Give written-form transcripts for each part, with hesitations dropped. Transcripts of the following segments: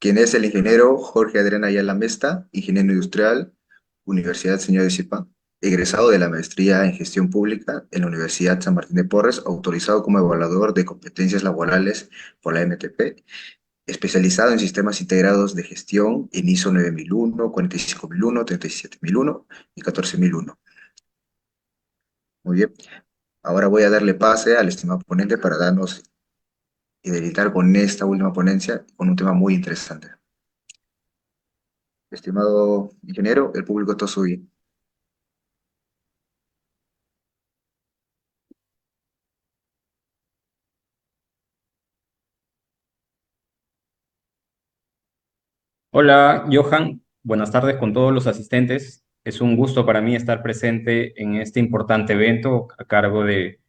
quien es el ingeniero Jorge Adrián Ayala Mesta, ingeniero industrial, Universidad Señor de Zipa, egresado de la maestría en gestión pública en la Universidad San Martín de Porres, autorizado como evaluador de competencias laborales por la MTP, especializado en sistemas integrados de gestión en ISO 9001, 45001, 37001 y 14001. Muy bien, ahora voy a darle pase al estimado ponente para darnos y deleitar con esta última ponencia con un tema muy interesante. Estimado ingeniero, el público está suyo. Hola, Johan. Buenas tardes con todos los asistentes. Es un gusto para mí estar presente en este importante evento a cargo de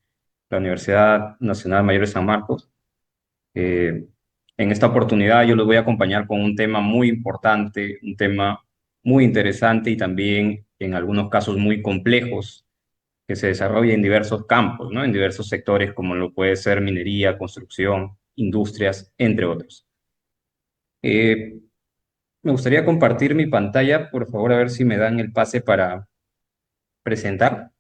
la Universidad Nacional Mayor de San Marcos. Eh, en esta oportunidad yo los voy a acompañar con un tema muy importante, un tema muy interesante y también en algunos casos muy complejos que se desarrolla en diversos campos, ¿no? En diversos sectores como lo puede ser minería, construcción, industrias, entre otros. Eh, Me gustaría compartir mi pantalla, por favor, a ver si me dan el pase para presentar.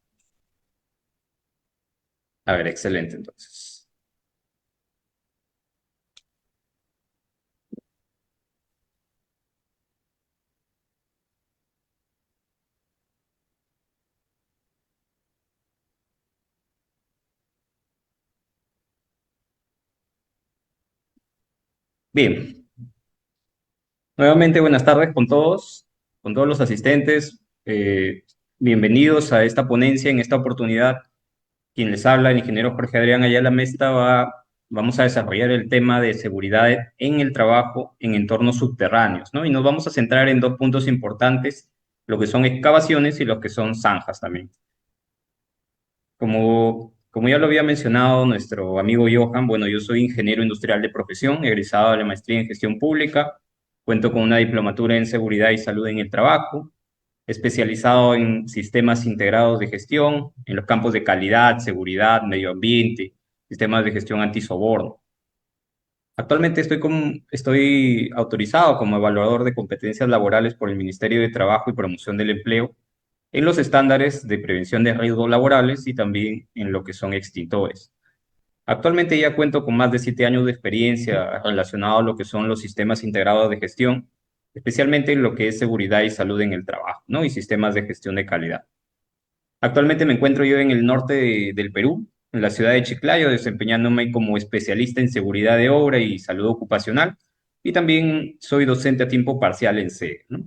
A ver, excelente, entonces. Bien, nuevamente buenas tardes con todos los asistentes. Bienvenidos a esta ponencia. En esta oportunidad, quien les habla, el ingeniero Jorge Adrián Ayala Mesta, vamos a desarrollar el tema de seguridad en el trabajo en entornos subterráneos, ¿no? Y nos vamos a centrar en dos puntos importantes, lo que son excavaciones y lo que son zanjas también. Como ya lo había mencionado nuestro amigo Johan, bueno, yo soy ingeniero industrial de profesión, egresado de la maestría en gestión pública, cuento con una diplomatura en seguridad y salud en el trabajo, especializado en sistemas integrados de gestión, en los campos de calidad, seguridad, medio ambiente, sistemas de gestión antisoborno. Actualmente estoy autorizado como evaluador de competencias laborales por el Ministerio de Trabajo y Promoción del Empleo en los estándares de prevención de riesgos laborales y también en lo que son extintores. Actualmente ya cuento con más de 7 años de experiencia relacionado a lo que son los sistemas integrados de gestión, especialmente en lo que es seguridad y salud en el trabajo, ¿no? Y sistemas de gestión de calidad. Actualmente me encuentro yo en el norte del Perú, en la ciudad de Chiclayo, desempeñándome como especialista en seguridad de obra y salud ocupacional, y también soy docente a tiempo parcial en SEE, ¿no?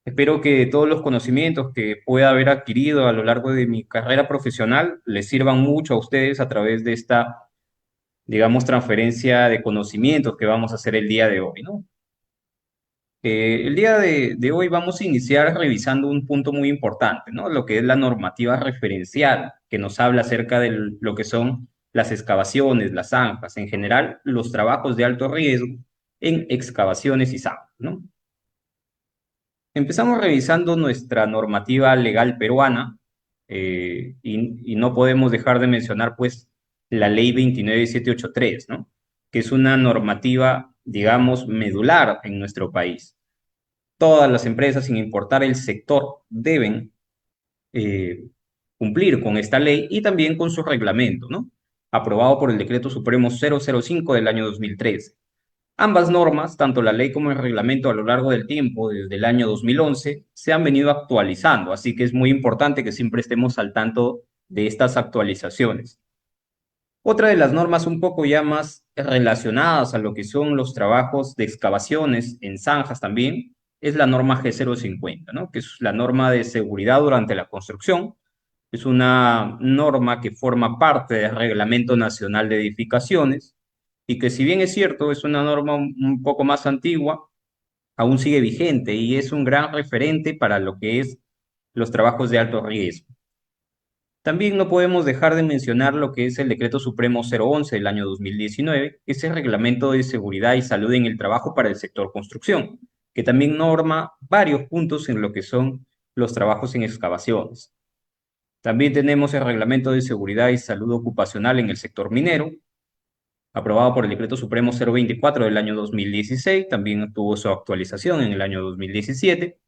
Espero que todos los conocimientos que pueda haber adquirido a lo largo de mi carrera profesional les sirvan mucho a ustedes a través de esta, digamos, transferencia de conocimientos que vamos a hacer el día de hoy, ¿no? El día de hoy vamos a iniciar revisando un punto muy importante, ¿no? Lo que es la normativa referencial, que nos habla acerca de lo que son las excavaciones, las zanjas, en general, los trabajos de alto riesgo en excavaciones y zanjas, ¿no? Empezamos revisando nuestra normativa legal peruana y no podemos dejar de mencionar pues la ley 29783, ¿no? Que es una normativa, digamos, medular en nuestro país. Todas las empresas, sin importar el sector, deben eh, cumplir con esta ley y también con su reglamento, ¿no? Aprobado por el Decreto Supremo 005 del año 2013. Ambas normas, tanto la ley como el reglamento a lo largo del tiempo, desde el año 2011, se han venido actualizando, así que es muy importante que siempre estemos al tanto de estas actualizaciones. Otra de las normas un poco ya más relacionadas a lo que son los trabajos de excavaciones en zanjas también es la norma G050, ¿no? Que es la norma de seguridad durante la construcción. Es una norma que forma parte del Reglamento Nacional de Edificaciones y que si bien es cierto, es una norma un poco más antigua, aún sigue vigente y es un gran referente para lo que es los trabajos de alto riesgo. También no podemos dejar de mencionar lo que es el Decreto Supremo 011 del año 2019, que es el Reglamento de Seguridad y Salud en el Trabajo para el sector construcción, que también norma varios puntos en lo que son los trabajos en excavaciones. También tenemos el Reglamento de Seguridad y Salud Ocupacional en el sector minero, aprobado por el Decreto Supremo 024 del año 2016, también tuvo su actualización en el año 2017.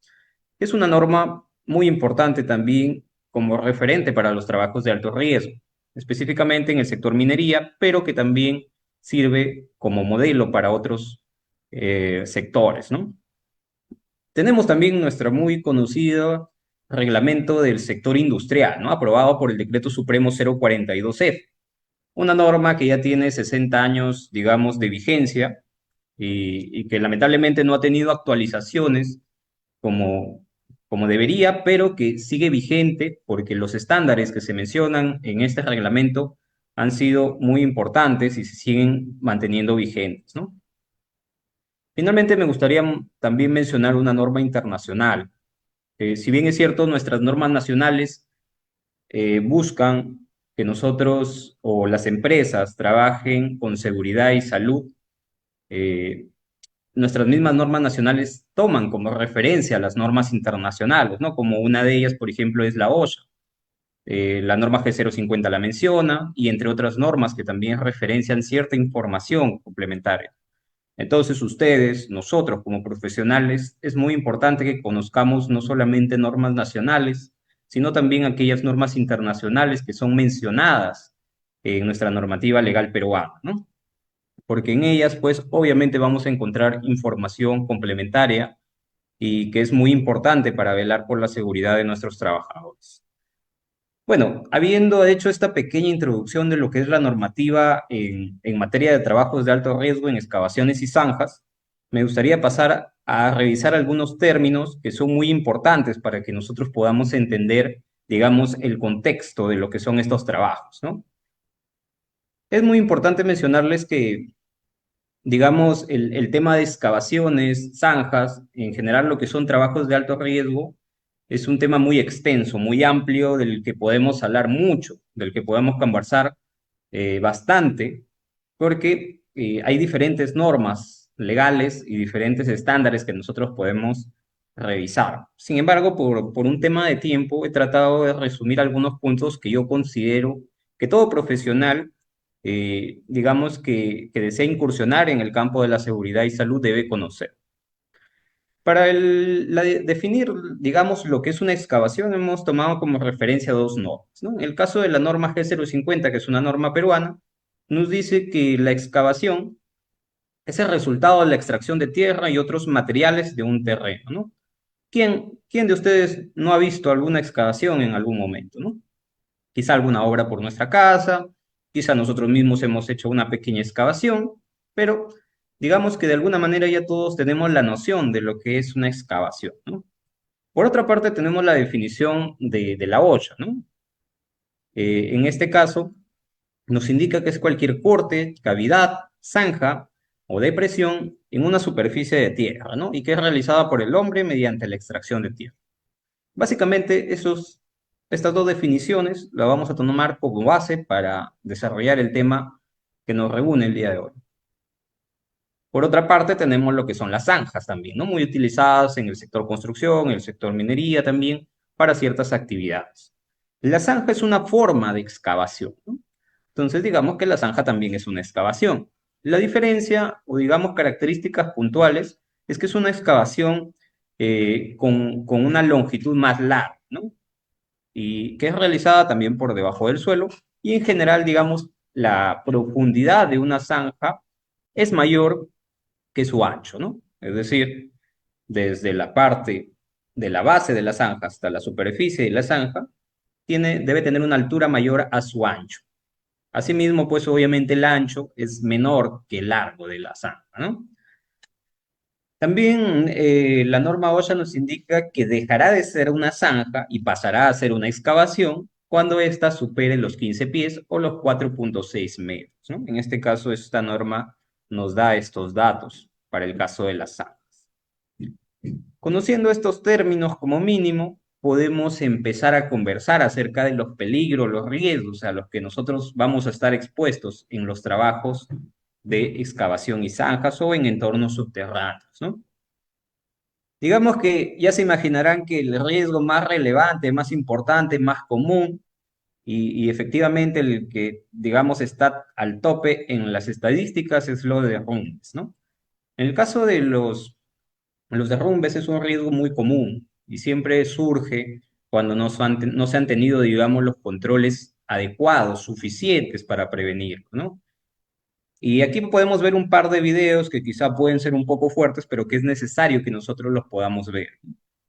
Es una norma muy importante también como referente para los trabajos de alto riesgo, específicamente en el sector minería, pero que también sirve como modelo para otros sectores, ¿no? Tenemos también nuestro muy conocido reglamento del sector industrial, ¿no? Aprobado por el Decreto Supremo 042F, una norma que ya tiene 60 años, digamos, de vigencia y que lamentablemente no ha tenido actualizaciones como, como debería, pero que sigue vigente porque los estándares que se mencionan en este reglamento han sido muy importantes y se siguen manteniendo vigentes, ¿no? Finalmente, me gustaría también mencionar una norma internacional. Si bien es cierto, nuestras normas nacionales buscan que nosotros o las empresas trabajen con seguridad y salud, eh, nuestras mismas normas nacionales toman como referencia las normas internacionales, ¿no? Como una de ellas, por ejemplo, es la OSHA. La norma G050 la menciona y entre otras normas que también referencian cierta información complementaria. Entonces, ustedes, nosotros como profesionales, es muy importante que conozcamos no solamente normas nacionales, sino también aquellas normas internacionales que son mencionadas en nuestra normativa legal peruana, ¿no? Porque en ellas, pues, obviamente vamos a encontrar información complementaria y que es muy importante para velar por la seguridad de nuestros trabajadores. Bueno, habiendo hecho esta pequeña introducción de lo que es la normativa en materia de trabajos de alto riesgo en excavaciones y zanjas, me gustaría pasar a revisar algunos términos que son muy importantes para que nosotros podamos entender, digamos, el contexto de lo que son estos trabajos, ¿no? Es muy importante mencionarles que, digamos, el tema de excavaciones, zanjas, en general lo que son trabajos de alto riesgo, es un tema muy extenso, muy amplio, del que podemos hablar mucho, del que podemos conversar bastante, porque hay diferentes normas legales y diferentes estándares que nosotros podemos revisar. Sin embargo, por un tema de tiempo, he tratado de resumir algunos puntos que yo considero que todo profesional, digamos, que desea incursionar en el campo de la seguridad y salud debe conocer. Para definir, digamos, lo que es una excavación, hemos tomado como referencia dos normas, ¿no? En el caso de la norma G050, que es una norma peruana, nos dice que la excavación es el resultado de la extracción de tierra y otros materiales de un terreno, ¿no? ¿Quién de ustedes no ha visto alguna excavación en algún momento, ¿no? Quizá alguna obra por nuestra casa, quizá nosotros mismos hemos hecho una pequeña excavación, pero digamos que de alguna manera ya todos tenemos la noción de lo que es una excavación, ¿no? Por otra parte, tenemos la definición de la OSHA, ¿no? En este caso, nos indica que es cualquier corte, cavidad, zanja o depresión en una superficie de tierra, ¿no? Y que es realizada por el hombre mediante la extracción de tierra. Básicamente, estas dos definiciones las vamos a tomar como base para desarrollar el tema que nos reúne el día de hoy. Por otra parte, tenemos lo que son las zanjas también, ¿no? Muy utilizadas en el sector construcción, en el sector minería también, para ciertas actividades. La zanja es una forma de excavación, ¿no? Entonces, digamos que la zanja también es una excavación. La diferencia, o digamos características puntuales, es que es una excavación con una longitud más larga, ¿no? Y que es realizada también por debajo del suelo. Y en general, digamos, la profundidad de una zanja es mayor que su ancho, ¿no? Es decir, desde la parte de la base de la zanja hasta la superficie de la zanja, debe tener una altura mayor a su ancho. Asimismo, pues obviamente el ancho es menor que el largo de la zanja, ¿no? También la norma OSHA nos indica que dejará de ser una zanja y pasará a ser una excavación cuando ésta supere los 15 pies o los 4,6 metros, ¿no? En este caso, esta norma nos da estos datos para el caso de las zanjas. Conociendo estos términos como mínimo, podemos empezar a conversar acerca de los peligros, los riesgos a los que nosotros vamos a estar expuestos en los trabajos de excavación y zanjas o en entornos subterráneos, ¿no? Digamos que ya se imaginarán que el riesgo más relevante, más importante, más común y efectivamente el que, digamos, está al tope en las estadísticas es lo de derrumbes, ¿no? En el caso de los derrumbes es un riesgo muy común y siempre surge cuando no se han tenido, digamos, los controles adecuados, suficientes para prevenirlo, ¿no? Y aquí podemos ver un par de videos que quizá pueden ser un poco fuertes, pero que es necesario que nosotros los podamos ver.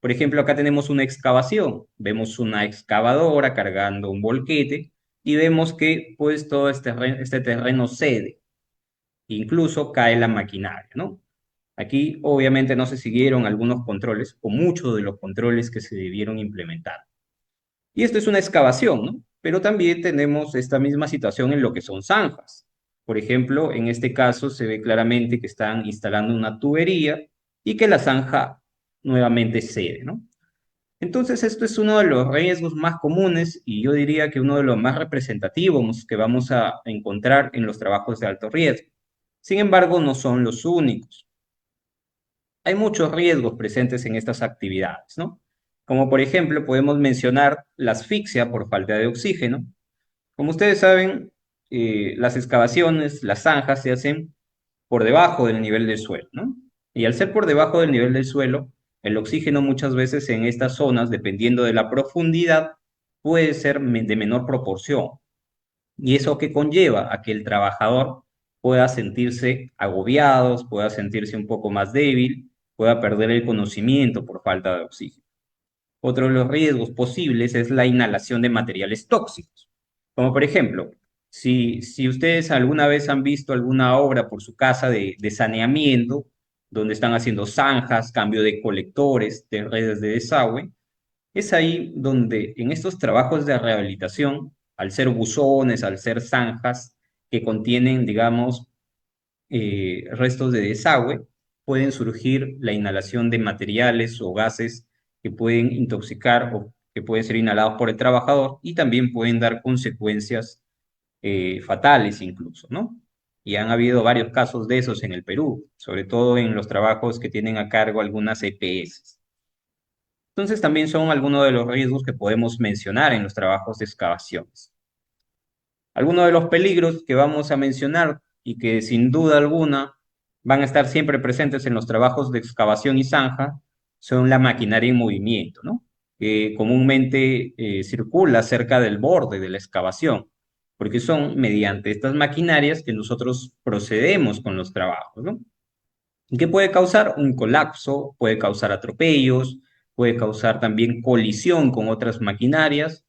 Por ejemplo, acá tenemos una excavación. Vemos una excavadora cargando un volquete y vemos que pues todo este terreno cede. Incluso cae la maquinaria, ¿no? Aquí obviamente no se siguieron algunos controles o muchos de los controles que se debieron implementar. Y esto es una excavación, ¿no? Pero también tenemos esta misma situación en lo que son zanjas. Por ejemplo, en este caso se ve claramente que están instalando una tubería y que la zanja nuevamente cede, ¿no? Entonces, esto es uno de los riesgos más comunes y yo diría que uno de los más representativos que vamos a encontrar en los trabajos de alto riesgo. Sin embargo, no son los únicos. Hay muchos riesgos presentes en estas actividades, ¿no? Como por ejemplo, podemos mencionar la asfixia por falta de oxígeno. Como ustedes saben, las excavaciones, las zanjas se hacen por debajo del nivel del suelo, ¿no? Y al ser por debajo del nivel del suelo, el oxígeno muchas veces en estas zonas, dependiendo de la profundidad, puede ser de menor proporción. Y eso que conlleva a que el trabajador pueda sentirse agobiado, pueda sentirse un poco más débil, pueda perder el conocimiento por falta de oxígeno. Otro de los riesgos posibles es la inhalación de materiales tóxicos, como por ejemplo, si ustedes alguna vez han visto alguna obra por su casa de saneamiento, donde están haciendo zanjas, cambio de colectores, de redes de desagüe, es ahí donde en estos trabajos de rehabilitación, al ser buzones, al ser zanjas que contienen, digamos, restos de desagüe, pueden surgir la inhalación de materiales o gases que pueden intoxicar o que pueden ser inhalados por el trabajador y también pueden dar consecuencias fatales incluso, ¿no? Y han habido varios casos de esos en el Perú, sobre todo en los trabajos que tienen a cargo algunas EPS. Entonces también son algunos de los riesgos que podemos mencionar en los trabajos de excavaciones. Algunos de los peligros que vamos a mencionar y que sin duda alguna van a estar siempre presentes en los trabajos de excavación y zanja son la maquinaria en movimiento, ¿no? Que comúnmente circula cerca del borde de la excavación, porque son mediante estas maquinarias que nosotros procedemos con los trabajos, ¿no? ¿Qué puede causar? Un colapso, puede causar atropellos, puede causar también colisión con otras maquinarias,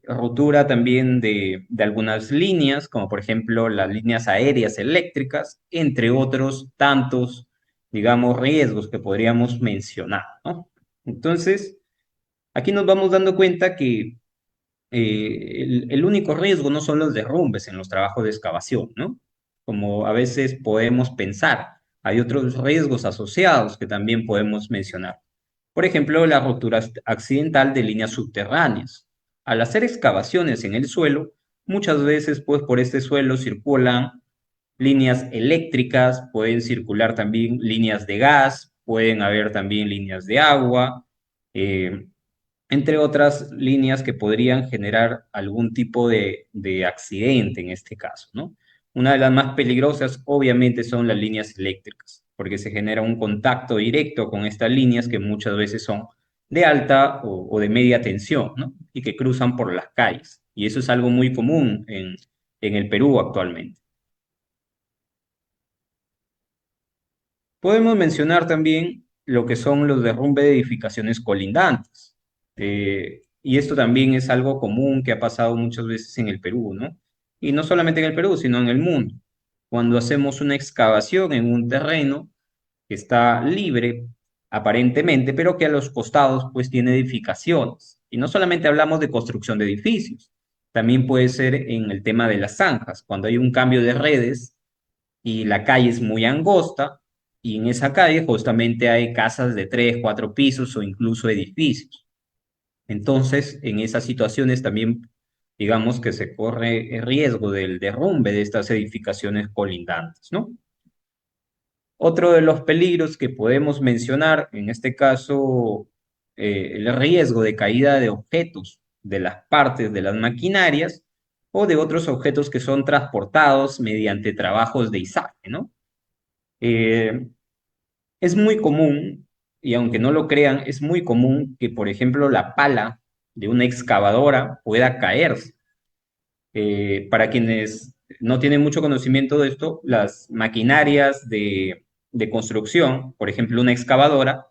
rotura también de algunas líneas, como por ejemplo las líneas aéreas eléctricas, entre otros tantos, digamos, riesgos que podríamos mencionar, ¿no? Entonces, aquí nos vamos dando cuenta que el único riesgo no son los derrumbes en los trabajos de excavación, ¿no? Como a veces podemos pensar, hay otros riesgos asociados que también podemos mencionar. Por ejemplo, la rotura accidental de líneas subterráneas. Al hacer excavaciones en el suelo, muchas veces pues por este suelo circulan líneas eléctricas, pueden circular también líneas de gas, pueden haber también líneas de agua. eh, Entre otras líneas que podrían generar algún tipo de accidente en este caso, ¿no? Una de las más peligrosas, obviamente, son las líneas eléctricas, porque se genera un contacto directo con estas líneas que muchas veces son de alta o de media tensión, ¿no? Y que cruzan por las calles. Y eso es algo muy común en el Perú actualmente. Podemos mencionar también lo que son los derrumbes de edificaciones colindantes. Y esto también es algo común que ha pasado muchas veces en el Perú, ¿no? Y no solamente en el Perú, sino en el mundo. Cuando hacemos una excavación en un terreno que está libre, aparentemente, pero que a los costados pues tiene edificaciones. Y no solamente hablamos de construcción de edificios, también puede ser en el tema de las zanjas, cuando hay un cambio de redes y la calle es muy angosta y en esa calle justamente hay casas de 3, 4 pisos o incluso edificios. Entonces, en esas situaciones también, digamos que se corre el riesgo del derrumbe de estas edificaciones colindantes, ¿no? Otro de los peligros que podemos mencionar, en este caso, el riesgo de caída de objetos de las partes de las maquinarias o de otros objetos que son transportados mediante trabajos de izaje, ¿no? Eh, es muy común, y aunque no lo crean, es muy común que, por ejemplo, la pala de una excavadora pueda caerse. Para quienes no tienen mucho conocimiento de esto, las maquinarias de construcción, por ejemplo, una excavadora,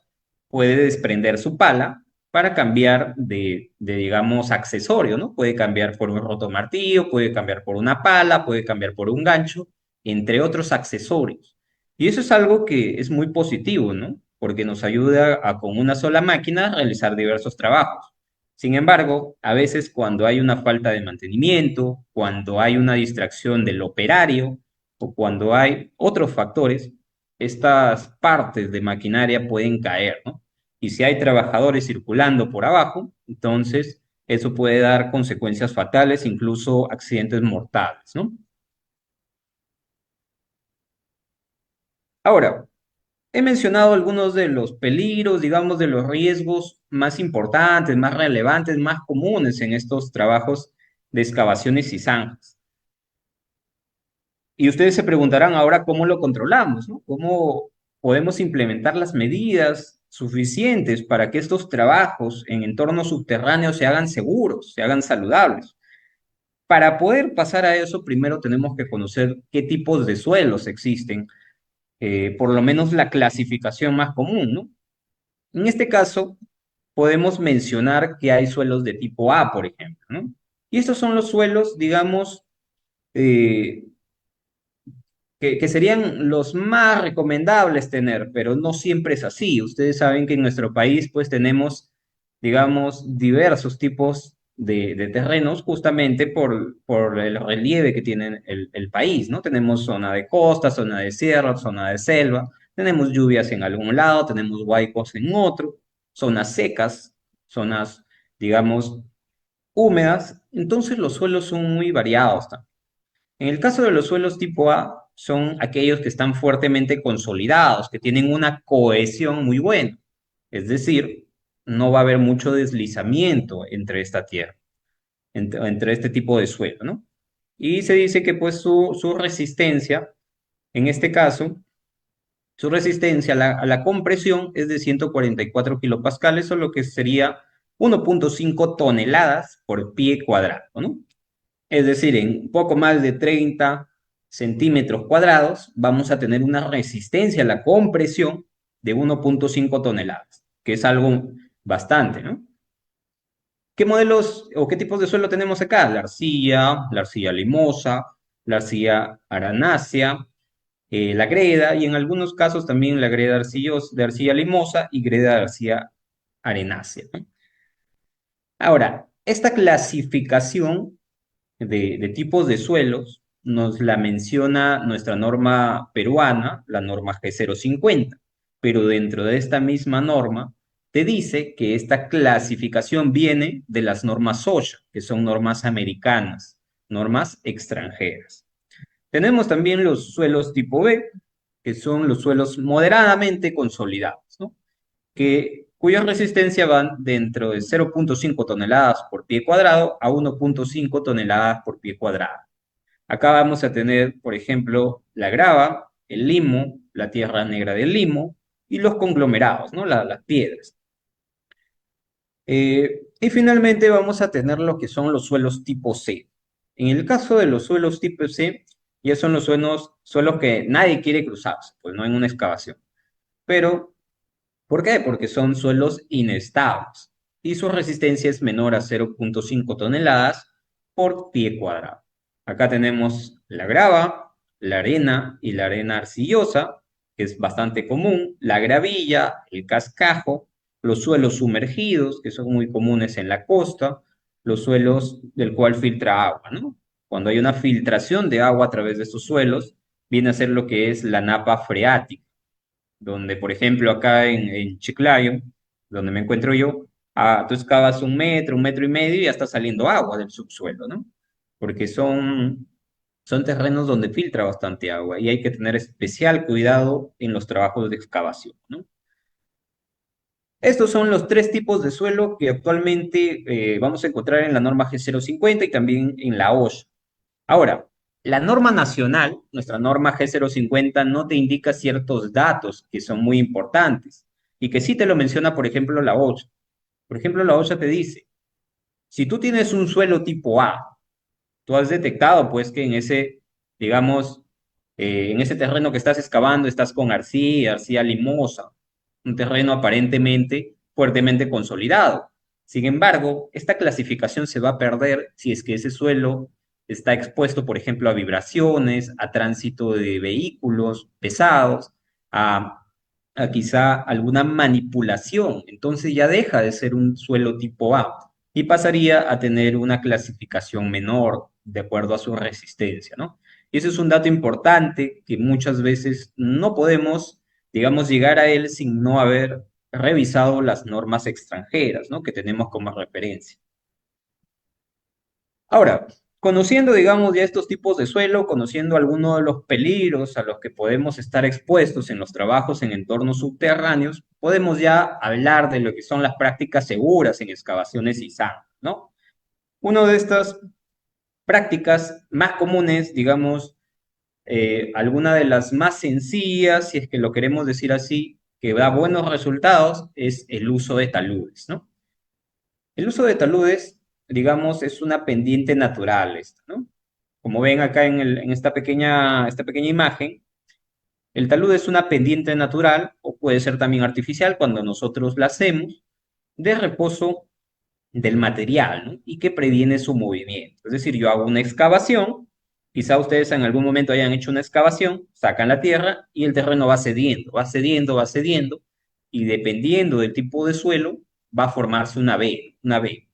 puede desprender su pala para cambiar digamos, accesorio, ¿no? Puede cambiar por un rotomartillo, puede cambiar por una pala, puede cambiar por un gancho, entre otros accesorios. Y eso es algo que es muy positivo, ¿no? Porque nos ayuda a con una sola máquina realizar diversos trabajos. Sin embargo, a veces cuando hay una falta de mantenimiento, cuando hay una distracción del operario o cuando hay otros factores, estas partes de maquinaria pueden caer, ¿no? Y si hay trabajadores circulando por abajo, entonces eso puede dar consecuencias fatales, incluso accidentes mortales, ¿no? Ahora, he mencionado algunos de los peligros, digamos, de los riesgos más importantes, más relevantes, más comunes en estos trabajos de excavaciones y zanjas. Y ustedes se preguntarán ahora cómo lo controlamos, ¿no? ¿Cómo podemos implementar las medidas suficientes para que estos trabajos en entornos subterráneos se hagan seguros, se hagan saludables? Para poder pasar a eso, primero tenemos que conocer qué tipos de suelos existen, por lo menos la clasificación más común, ¿no? En este caso, podemos mencionar que hay suelos de tipo A, por ejemplo, ¿no? Y estos son los suelos, digamos, eh, que serían los más recomendables tener, pero no siempre es así. Ustedes saben que en nuestro país, pues, tenemos, digamos, diversos tipos de terrenos justamente por el relieve que tiene el país, ¿no? Tenemos zona de costa, zona de sierra, zona de selva, tenemos lluvias en algún lado, tenemos huaicos en otro, zonas secas, zonas, digamos, húmedas. Entonces los suelos son muy variados también. En el caso de los suelos tipo A, son aquellos que están fuertemente consolidados, que tienen una cohesión muy buena. Es decir, no va a haber mucho deslizamiento entre esta tierra, entre este tipo de suelo, ¿no? Y se dice que pues su resistencia, en este caso, su resistencia a la compresión es de 144 kilopascales, o lo que sería 1,5 toneladas por pie cuadrado, ¿no? Es decir, en poco más de 30 centímetros cuadrados vamos a tener una resistencia a la compresión de 1,5 toneladas, que es algo bastante, ¿no? ¿Qué modelos o qué tipos de suelo tenemos acá? La arcilla limosa, la arcilla aranácea, la greda y en algunos casos también la greda de arcilla limosa y greda de arcilla arenácea, ¿no? Ahora, esta clasificación de tipos de suelos nos la menciona nuestra norma peruana, la norma G050, pero dentro de esta misma norma te dice que esta clasificación viene de las normas OSHA, que son normas americanas, normas extranjeras. Tenemos también los suelos tipo B, que son los suelos moderadamente consolidados, ¿no? Cuya resistencia van dentro de 0,5 toneladas por pie cuadrado a 1,5 toneladas por pie cuadrado. Acá vamos a tener, por ejemplo, la grava, el limo, la tierra negra del limo y los conglomerados, ¿no? Las piedras. Y finalmente vamos a tener lo que son los suelos tipo C. En el caso de los suelos tipo C, ya son los suelos que nadie quiere cruzarse, pues no en una excavación. Pero ¿por qué? Porque son suelos inestables y su resistencia es menor a 0,5 toneladas por pie cuadrado. Acá tenemos la grava, la arena y la arena arcillosa, que es bastante común, la gravilla, el cascajo, los suelos sumergidos, que son muy comunes en la costa, los suelos del cual filtra agua, ¿no? Cuando hay una filtración de agua a través de estos suelos, viene a ser lo que es la napa freática donde, por ejemplo, acá en Chiclayo, donde me encuentro yo, tú excavas 1 metro, 1,5 metros y ya está saliendo agua del subsuelo, ¿no? Porque son terrenos donde filtra bastante agua y hay que tener especial cuidado en los trabajos de excavación, ¿no? Estos son los tres tipos de suelo que actualmente vamos a encontrar en la norma G050 y también en la OSHA. Ahora, la norma nacional, nuestra norma G050, no te indica ciertos datos que son muy importantes y que sí te lo menciona, por ejemplo, la OSHA. Por ejemplo, la OSHA te dice, si tú tienes un suelo tipo A, tú has detectado pues que en ese, digamos, en ese terreno que estás excavando estás con arcilla, arcilla limosa, un terreno aparentemente fuertemente consolidado. Sin embargo, esta clasificación se va a perder si es que ese suelo está expuesto, por ejemplo, a vibraciones, a tránsito de vehículos pesados, a, a quizá alguna manipulación. Entonces ya deja de ser un suelo tipo A y pasaría a tener una clasificación menor de acuerdo a su resistencia, ¿no? Y ese es un dato importante que muchas veces no podemos, digamos, llegar a él sin no haber revisado las normas extranjeras, ¿no? Que tenemos como referencia. Ahora, conociendo, digamos, ya estos tipos de suelo, conociendo algunos de los peligros a los que podemos estar expuestos en los trabajos en entornos subterráneos, podemos ya hablar de lo que son las prácticas seguras en excavaciones y zanja, ¿no? Una de estas prácticas más comunes, digamos, alguna de las más sencillas, si es que lo queremos decir así, que da buenos resultados, es el uso de taludes, ¿no? El uso de taludes, digamos, es una pendiente natural, esta, ¿no? Como ven acá en esta pequeña imagen, el talude es una pendiente natural o puede ser también artificial cuando nosotros la hacemos de reposo del material, ¿no? Y que previene su movimiento. Es decir, yo hago una excavación, quizá ustedes en algún momento hayan hecho una excavación, sacan la tierra y el terreno va cediendo, va cediendo, va cediendo, y dependiendo del tipo de suelo, va a formarse una V.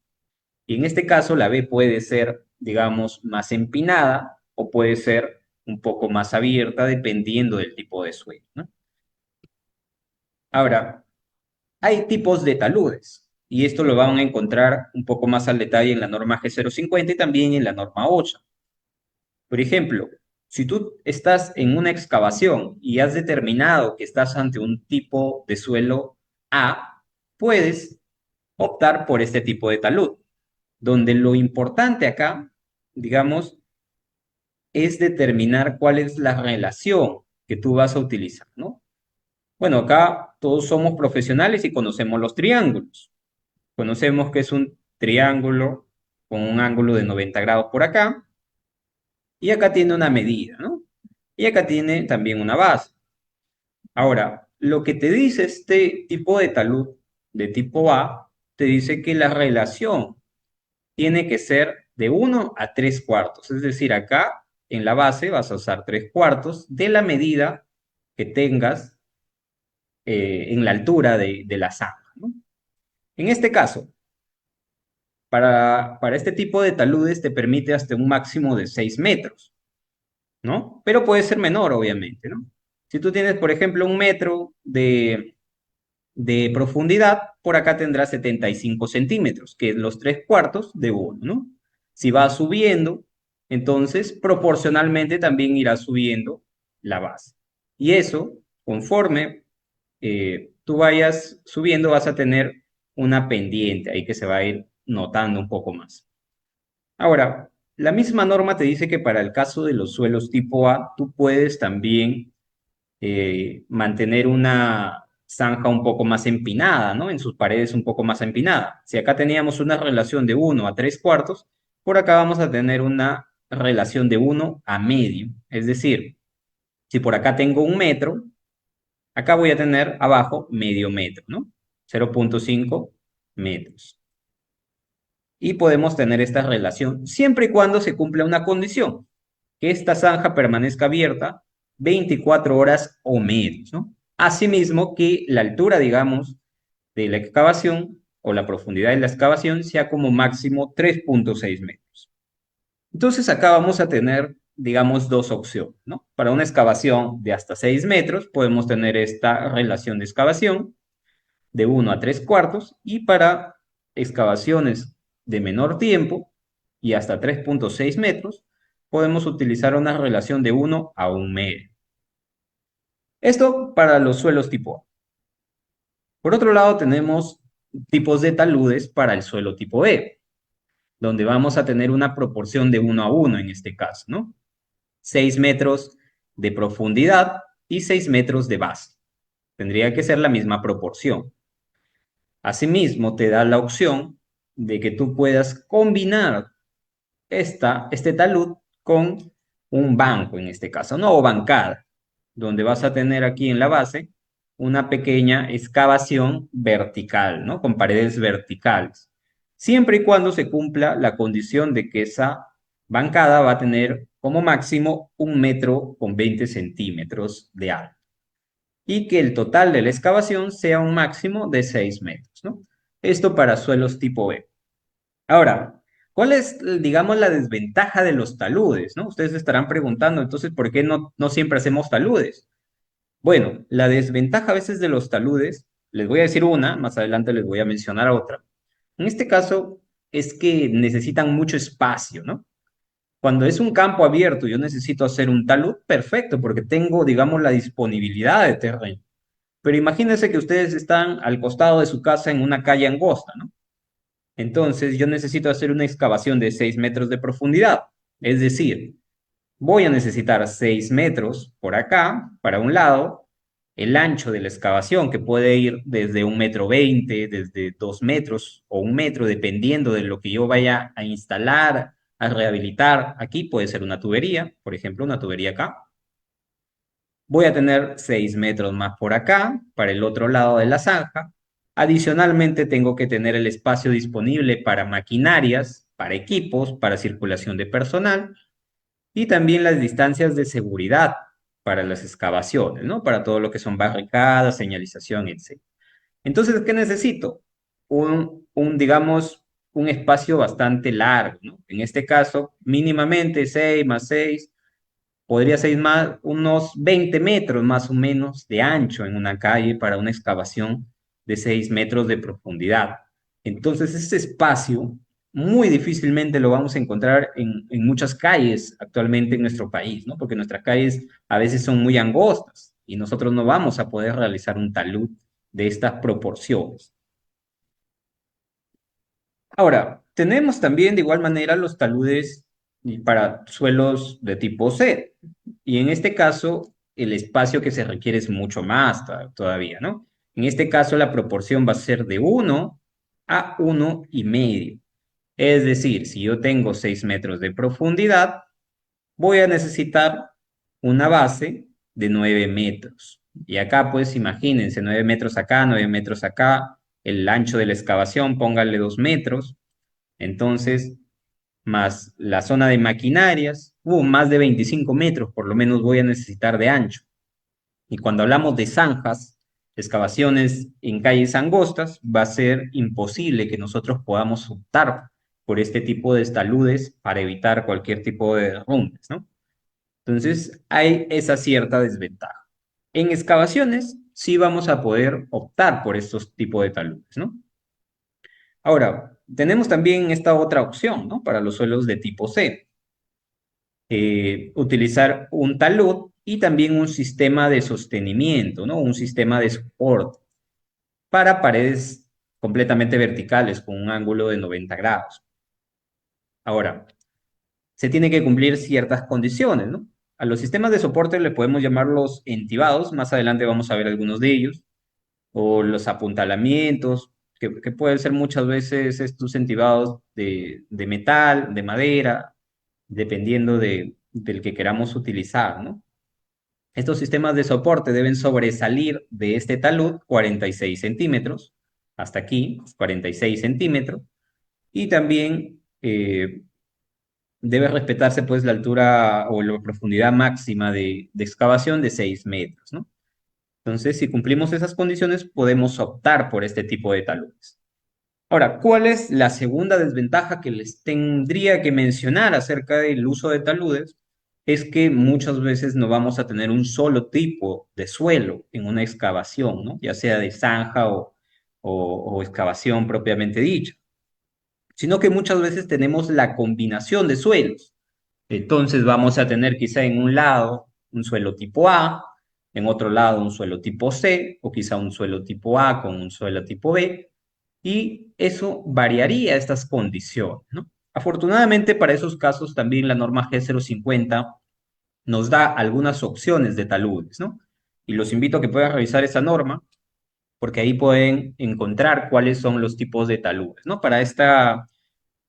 Y en este caso, la V puede ser, digamos, más empinada o puede ser un poco más abierta, dependiendo del tipo de suelo, ¿no? Ahora, hay tipos de taludes y esto lo van a encontrar un poco más al detalle en la norma G050 y también en la norma OSHA. Por ejemplo, si tú estás en una excavación y has determinado que estás ante un tipo de suelo A, puedes optar por este tipo de talud, donde lo importante acá, digamos, es determinar cuál es la relación que tú vas a utilizar, ¿no? Bueno, acá todos somos profesionales y conocemos los triángulos. Conocemos que es un triángulo con un ángulo de 90 grados por acá, y acá tiene una medida, ¿no? Y acá tiene también una base. Ahora, lo que te dice este tipo de talud de tipo A, te dice que la relación tiene que ser de 1 a 3 cuartos. Es decir, acá en la base vas a usar 3 cuartos de la medida que tengas en la altura de la zanja, ¿no? En este caso, para este tipo de taludes te permite hasta un máximo de 6 metros, ¿no? Pero puede ser menor, obviamente, ¿no? Si tú tienes, por ejemplo, 1 metro de profundidad, por acá tendrás 75 centímetros, que es los 3 cuartos de uno, ¿no? Si vas subiendo, entonces proporcionalmente también irá subiendo la base. Y eso, conforme tú vayas subiendo, vas a tener una pendiente ahí que se va a ir notando un poco más. Ahora, la misma norma te dice que para el caso de los suelos tipo A, tú puedes también mantener una zanja un poco más empinada, ¿no? En sus paredes un poco más empinada. Si acá teníamos una relación de 1 a 3 cuartos, por acá vamos a tener una relación de 1 a medio. Es decir, si por acá tengo 1 metro, acá voy a tener abajo medio metro, ¿no? 0,5 metros. Y podemos tener esta relación siempre y cuando se cumpla una condición, que esta zanja permanezca abierta 24 horas o menos, ¿no? Asimismo, que la altura, digamos, de la excavación o la profundidad de la excavación sea como máximo 3,6 metros. Entonces acá vamos a tener, digamos, dos opciones, ¿no? Para una excavación de hasta 6 metros podemos tener esta relación de excavación de 1 a 3 cuartos, y para excavaciones de menor tiempo y hasta 3,6 metros podemos utilizar una relación de 1 a 1 medio. Esto para los suelos tipo A. Por otro lado, tenemos tipos de taludes para el suelo tipo B, donde vamos a tener una proporción de 1 a 1 en este caso, ¿no? 6 metros de profundidad y 6 metros de base. Tendría que ser la misma proporción. Asimismo, te da la opción de que tú puedas combinar este talud con un banco en este caso, ¿no? O bancada, donde vas a tener aquí en la base una pequeña excavación vertical, ¿no? Con paredes verticales, siempre y cuando se cumpla la condición de que esa bancada va a tener como máximo 1 metro con 20 centímetros de alto y que el total de la excavación sea un máximo de 6 metros, ¿no? Esto para suelos tipo B. Ahora, ¿cuál es, digamos, la desventaja de los taludes, ¿no? Ustedes se estarán preguntando, entonces, ¿por qué no siempre hacemos taludes? Bueno, la desventaja a veces de los taludes, les voy a decir una, más adelante les voy a mencionar otra. En este caso, es que necesitan mucho espacio, ¿no? Cuando es un campo abierto, yo necesito hacer un talud, perfecto, porque tengo, digamos, la disponibilidad de terreno. Pero imagínense que ustedes están al costado de su casa en una calle angosta, ¿no? Entonces yo necesito hacer una excavación de 6 metros de profundidad. Es decir, voy a necesitar 6 metros por acá, para un lado, el ancho de la excavación, que puede ir desde 1,20 m, desde 2 metros o 1 metro, dependiendo de lo que yo vaya a instalar, a rehabilitar. Aquí puede ser una tubería, por ejemplo, una tubería acá. Voy a tener 6 metros más por acá, para el otro lado de la zanja. Adicionalmente, tengo que tener el espacio disponible para maquinarias, para equipos, para circulación de personal y también las distancias de seguridad para las excavaciones, ¿no? Para todo lo que son barricadas, señalización, etc. Entonces, ¿qué necesito? Digamos, un espacio bastante largo, ¿no? En este caso, mínimamente 6 más 6 podría ser más, unos 20 metros más o menos de ancho en una calle para una excavación de 6 metros de profundidad. Entonces, ese espacio muy difícilmente lo vamos a encontrar en muchas calles actualmente en nuestro país, ¿no? Porque nuestras calles a veces son muy angostas y nosotros no vamos a poder realizar un talud de estas proporciones. Ahora, tenemos también de igual manera los taludes para suelos de tipo C. Y en este caso, el espacio que se requiere es mucho más todavía, ¿no? En este caso, la proporción va a ser de 1 a 1,5. Es decir, si yo tengo 6 metros de profundidad, voy a necesitar una base de 9 metros. Y acá, pues, imagínense, 9 metros acá, 9 metros acá, el ancho de la excavación, pónganle 2 metros. Entonces, más la zona de maquinarias, más de 25 metros por lo menos voy a necesitar de ancho. Y cuando hablamos de zanjas, excavaciones en calles angostas, va a ser imposible que nosotros podamos optar por este tipo de estaludes para evitar cualquier tipo de derrumbes, ¿no? Entonces, hay esa cierta desventaja. En excavaciones, sí vamos a poder optar por estos tipos de taludes, ¿no? Ahora, tenemos también esta otra opción, ¿no? Para los suelos de tipo C. Utilizar un talud y también un sistema de sostenimiento, ¿no? Un sistema de soporte para paredes completamente verticales con un ángulo de 90 grados. Ahora, se tiene que cumplir ciertas condiciones, ¿no? A los sistemas de soporte le podemos llamar los entibados, más adelante vamos a ver algunos de ellos, o los apuntalamientos, que pueden ser muchas veces estos entibados de metal, de madera, dependiendo del que queramos utilizar, ¿no? Estos sistemas de soporte deben sobresalir de este talud 46 centímetros, hasta aquí, 46 centímetros, y también debe respetarse pues la altura o la profundidad máxima de excavación de 6 metros, ¿no? Entonces, si cumplimos esas condiciones, podemos optar por este tipo de taludes. Ahora, ¿cuál es la segunda desventaja que les tendría que mencionar acerca del uso de taludes? Es que muchas veces no vamos a tener un solo tipo de suelo en una excavación, ¿no? Ya sea de zanja o excavación propiamente dicha, sino que muchas veces tenemos la combinación de suelos. Entonces vamos a tener quizá en un lado un suelo tipo A, en otro lado un suelo tipo C o quizá un suelo tipo A con un suelo tipo B, y eso variaría estas condiciones, ¿no? Afortunadamente para esos casos también la norma G050 nos da algunas opciones de taludes, ¿no? Y los invito a que puedan revisar esa norma porque ahí pueden encontrar cuáles son los tipos de taludes, ¿no? Para esta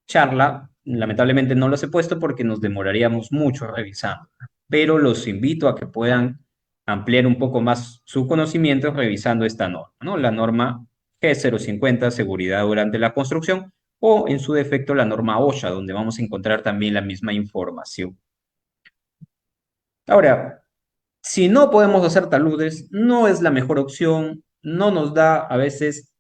charla, lamentablemente no los he puesto porque nos demoraríamos mucho revisando, pero los invito a que puedan ampliar un poco más su conocimiento revisando esta norma, ¿no? La norma G050, seguridad durante la construcción, o en su defecto la norma OSHA, donde vamos a encontrar también la misma información. Ahora, si no podemos hacer taludes, no es la mejor opción, no nos da a veces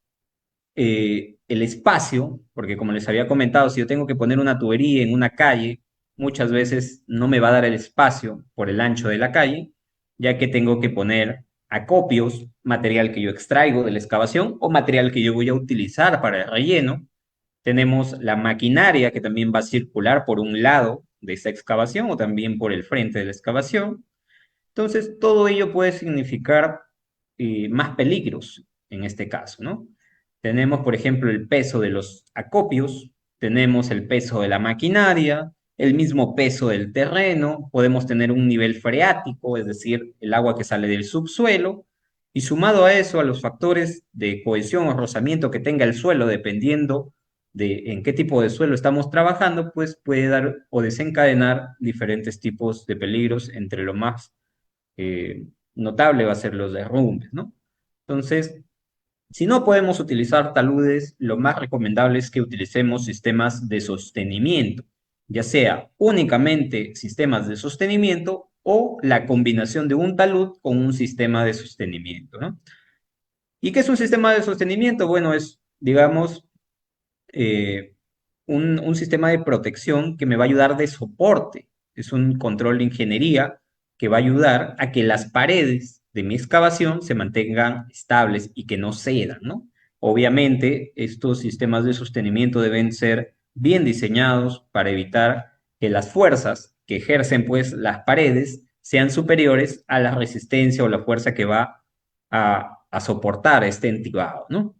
el espacio, porque como les había comentado, si yo tengo que poner una tubería en una calle, muchas veces no me va a dar el espacio por el ancho de la calle, ya que tengo que poner acopios, material que yo extraigo de la excavación o material que yo voy a utilizar para el relleno. Tenemos la maquinaria que también va a circular por un lado de esta excavación o también por el frente de la excavación. Entonces, todo ello puede significar más peligros en este caso, ¿no? Tenemos, por ejemplo, el peso de los acopios, tenemos el peso de la maquinaria, el mismo peso del terreno, podemos tener un nivel freático, es decir, el agua que sale del subsuelo, y sumado a eso, a los factores de cohesión o rozamiento que tenga el suelo, dependiendo de en qué tipo de suelo estamos trabajando, pues puede dar o desencadenar diferentes tipos de peligros, entre lo más notable va a ser los derrumbes, ¿no? Entonces, si no podemos utilizar taludes, lo más recomendable es que utilicemos sistemas de sostenimiento, ya sea únicamente sistemas de sostenimiento o la combinación de un talud con un sistema de sostenimiento, ¿no? ¿Y qué es un sistema de sostenimiento? Bueno, es, digamos, eh, un sistema de protección que me va a ayudar de soporte. Es un control de ingeniería que va a ayudar a que las paredes de mi excavación se mantengan estables y que no cedan, ¿no? Obviamente, estos sistemas de sostenimiento deben ser bien diseñados para evitar que las fuerzas que ejercen pues las paredes sean superiores a la resistencia o la fuerza que va a soportar este entibado, ¿no?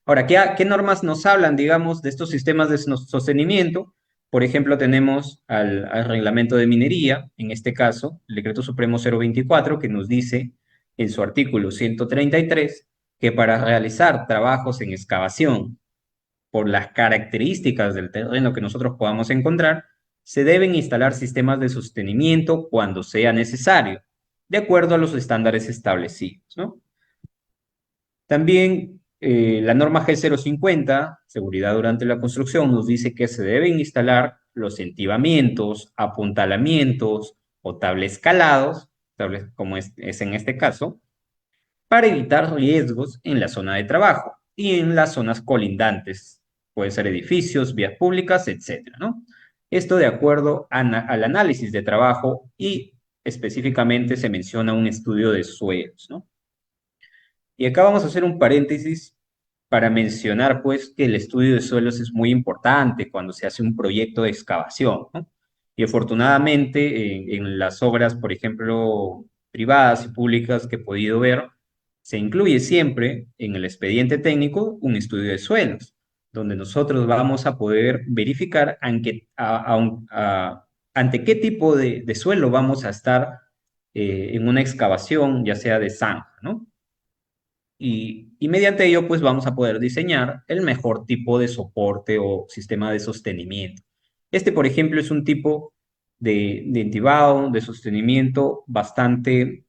Ahora, ¿qué normas nos hablan, digamos, de estos sistemas de sostenimiento? Por ejemplo, tenemos al reglamento de minería, en este caso, el Decreto Supremo 024, que nos dice en su artículo 133 que para realizar trabajos en excavación por las características del terreno que nosotros podamos encontrar, se deben instalar sistemas de sostenimiento cuando sea necesario, de acuerdo a los estándares establecidos, ¿no? También la norma G050, seguridad durante la construcción, nos dice que se deben instalar los entibamientos, apuntalamientos o tablescalados, tables como es en este caso, para evitar riesgos en la zona de trabajo y en las zonas colindantes, puede ser edificios, vías públicas, etcétera, ¿no? Esto de acuerdo al análisis de trabajo y específicamente se menciona un estudio de suelos, ¿no? Y acá vamos a hacer un paréntesis para mencionar, pues, que el estudio de suelos es muy importante cuando se hace un proyecto de excavación, ¿no? Y afortunadamente, en las obras, por ejemplo, privadas y públicas que he podido ver, se incluye siempre en el expediente técnico un estudio de suelos, donde nosotros vamos a poder verificar ante qué tipo de suelo vamos a estar en una excavación, ya sea de zanja, ¿no? Y mediante ello, pues vamos a poder diseñar el mejor tipo de soporte o sistema de sostenimiento. Este, por ejemplo, es un tipo de entibado, de sostenimiento bastante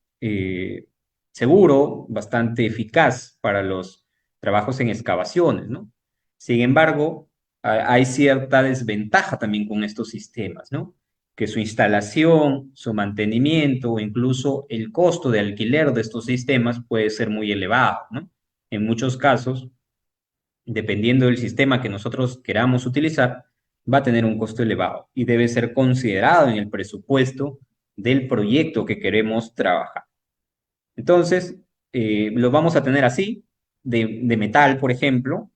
seguro, bastante eficaz para los trabajos en excavaciones, ¿no? Sin embargo, hay cierta desventaja también con estos sistemas, ¿no? Que su instalación, su mantenimiento o incluso el costo de alquiler de estos sistemas puede ser muy elevado, ¿no? En muchos casos, dependiendo del sistema que nosotros queramos utilizar, va a tener un costo elevado y debe ser considerado en el presupuesto del proyecto que queremos trabajar. Entonces, lo vamos a tener así, de metal, por ejemplo,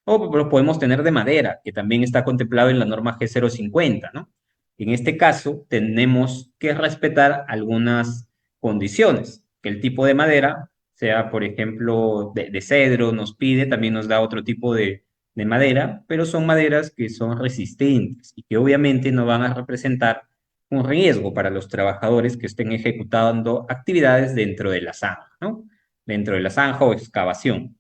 o lo podemos tener de madera, que también está contemplado en la norma G050, ¿no? En este caso, tenemos que respetar algunas condiciones, que el tipo de madera sea, por ejemplo, de cedro, nos pide, también nos da otro tipo de madera, pero son maderas que son resistentes y que obviamente no van a representar un riesgo para los trabajadores que estén ejecutando actividades dentro de la zanja, ¿no? Dentro de la zanja o excavación.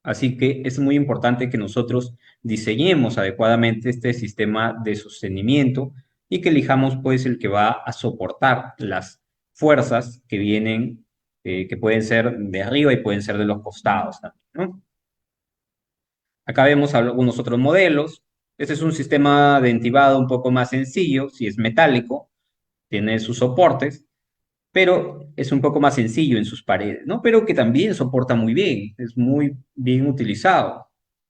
Así que es muy importante que nosotros diseñemos adecuadamente este sistema de sostenimiento y que elijamos pues el que va a soportar las fuerzas que vienen, que pueden ser de arriba y pueden ser de los costados también, ¿no? Acá vemos algunos otros modelos. Este es un sistema de entibado un poco más sencillo, si es metálico, tiene sus soportes, pero es un poco más sencillo en sus paredes, ¿no? Pero que también soporta muy bien, es muy bien utilizado.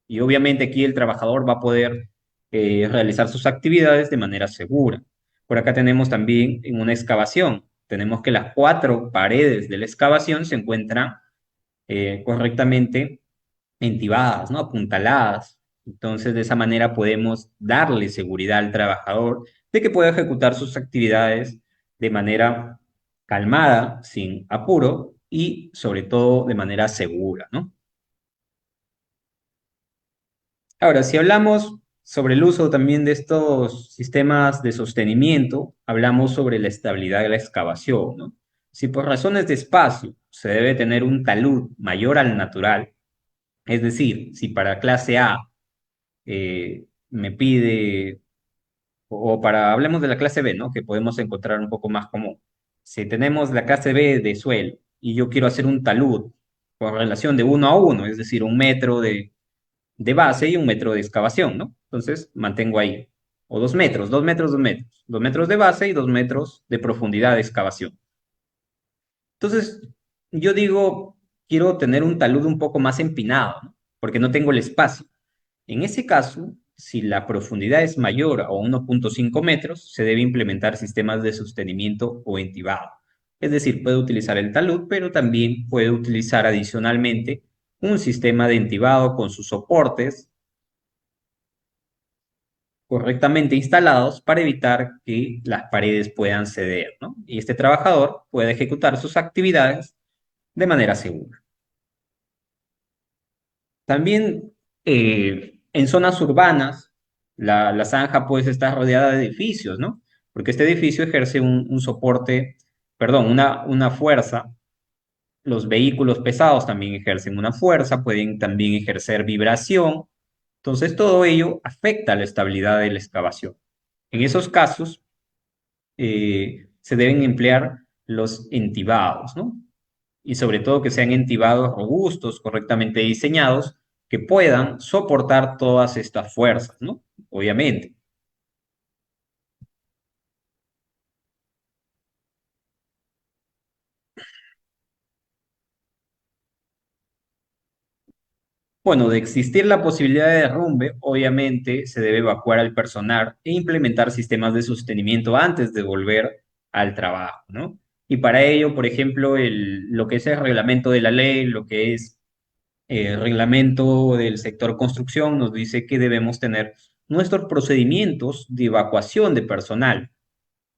Y obviamente aquí el trabajador va a poder realizar sus actividades de manera segura. Por acá tenemos también en una excavación, tenemos que las cuatro paredes de la excavación se encuentran correctamente entibadas, ¿no? Apuntaladas. Entonces, de esa manera podemos darle seguridad al trabajador de que pueda ejecutar sus actividades de manera calmada, sin apuro y sobre todo de manera segura, ¿no? Ahora, si hablamos sobre el uso también de estos sistemas de sostenimiento, hablamos sobre la estabilidad de la excavación, ¿no? Si por razones de espacio se debe tener un talud mayor al natural, es decir, si para clase A me pide, o para, hablemos de la clase B, ¿no? Que podemos encontrar un poco más común. Si tenemos la clase B de suelo y yo quiero hacer un talud con relación de 1 a 1, es decir, 1 metro de base y 1 metro de excavación, ¿no? Entonces mantengo ahí. O 2 metros, 2 metros, 2 metros. 2 metros de base y 2 metros de profundidad de excavación. Entonces, yo digo, quiero tener un talud un poco más empinado, ¿no? Porque no tengo el espacio. En ese caso, si la profundidad es mayor a 1,5 metros, se debe implementar sistemas de sostenimiento o entibado. Es decir, puede utilizar el talud, pero también puede utilizar adicionalmente un sistema de entibado con sus soportes correctamente instalados para evitar que las paredes puedan ceder, ¿no? Y este trabajador puede ejecutar sus actividades de manera segura. También en zonas urbanas, la zanja pues está rodeada de edificios, ¿no? Porque este edificio ejerce un soporte, perdón, una fuerza. Los vehículos pesados también ejercen una fuerza, pueden también ejercer vibración. Entonces, todo ello afecta la estabilidad de la excavación. En esos casos, se deben emplear los entibados, ¿no? Y sobre todo que sean entibados robustos, correctamente diseñados, que puedan soportar todas estas fuerzas, ¿no? Obviamente. Bueno, de existir la posibilidad de derrumbe, obviamente se debe evacuar al personal e implementar sistemas de sostenimiento antes de volver al trabajo, ¿no? Y para ello, por ejemplo, lo que es el reglamento de la ley, lo que es el reglamento del sector construcción nos dice que debemos tener nuestros procedimientos de evacuación de personal.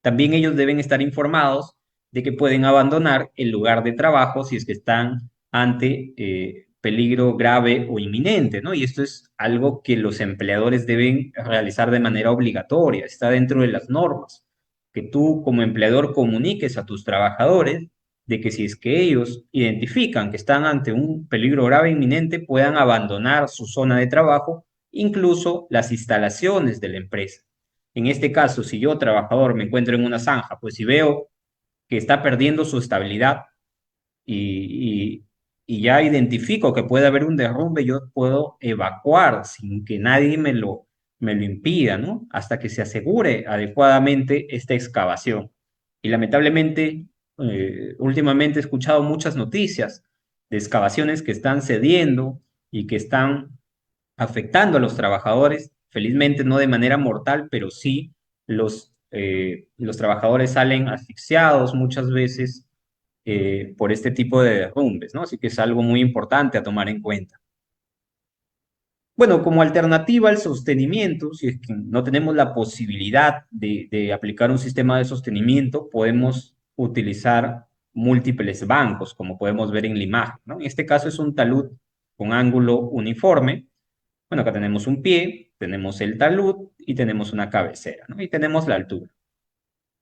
También ellos deben estar informados de que pueden abandonar el lugar de trabajo si es que están ante peligro grave o inminente, ¿no? Y esto es algo que los empleadores deben realizar de manera obligatoria, está dentro de las normas, que tú como empleador comuniques a tus trabajadores de que si es que ellos identifican que están ante un peligro grave e inminente, puedan abandonar su zona de trabajo, incluso las instalaciones de la empresa. En este caso, si yo, trabajador, me encuentro en una zanja, pues si veo que está perdiendo su estabilidad y, y ya identifico que puede haber un derrumbe, yo puedo evacuar sin que nadie me lo impida, ¿no? Hasta que se asegure adecuadamente esta excavación. Y lamentablemente, últimamente he escuchado muchas noticias de excavaciones que están cediendo y que están afectando a los trabajadores, felizmente no de manera mortal, pero sí los trabajadores salen asfixiados muchas veces por este tipo de derrumbes, ¿no? Así que es algo muy importante a tomar en cuenta. Bueno, como alternativa al sostenimiento, si es que no tenemos la posibilidad de aplicar un sistema de sostenimiento, podemos utilizar múltiples bancos, como podemos ver en la imagen, ¿no? En este caso es un talud con ángulo uniforme. Bueno, acá tenemos un pie, tenemos el talud y tenemos una cabecera, ¿no? Y tenemos la altura.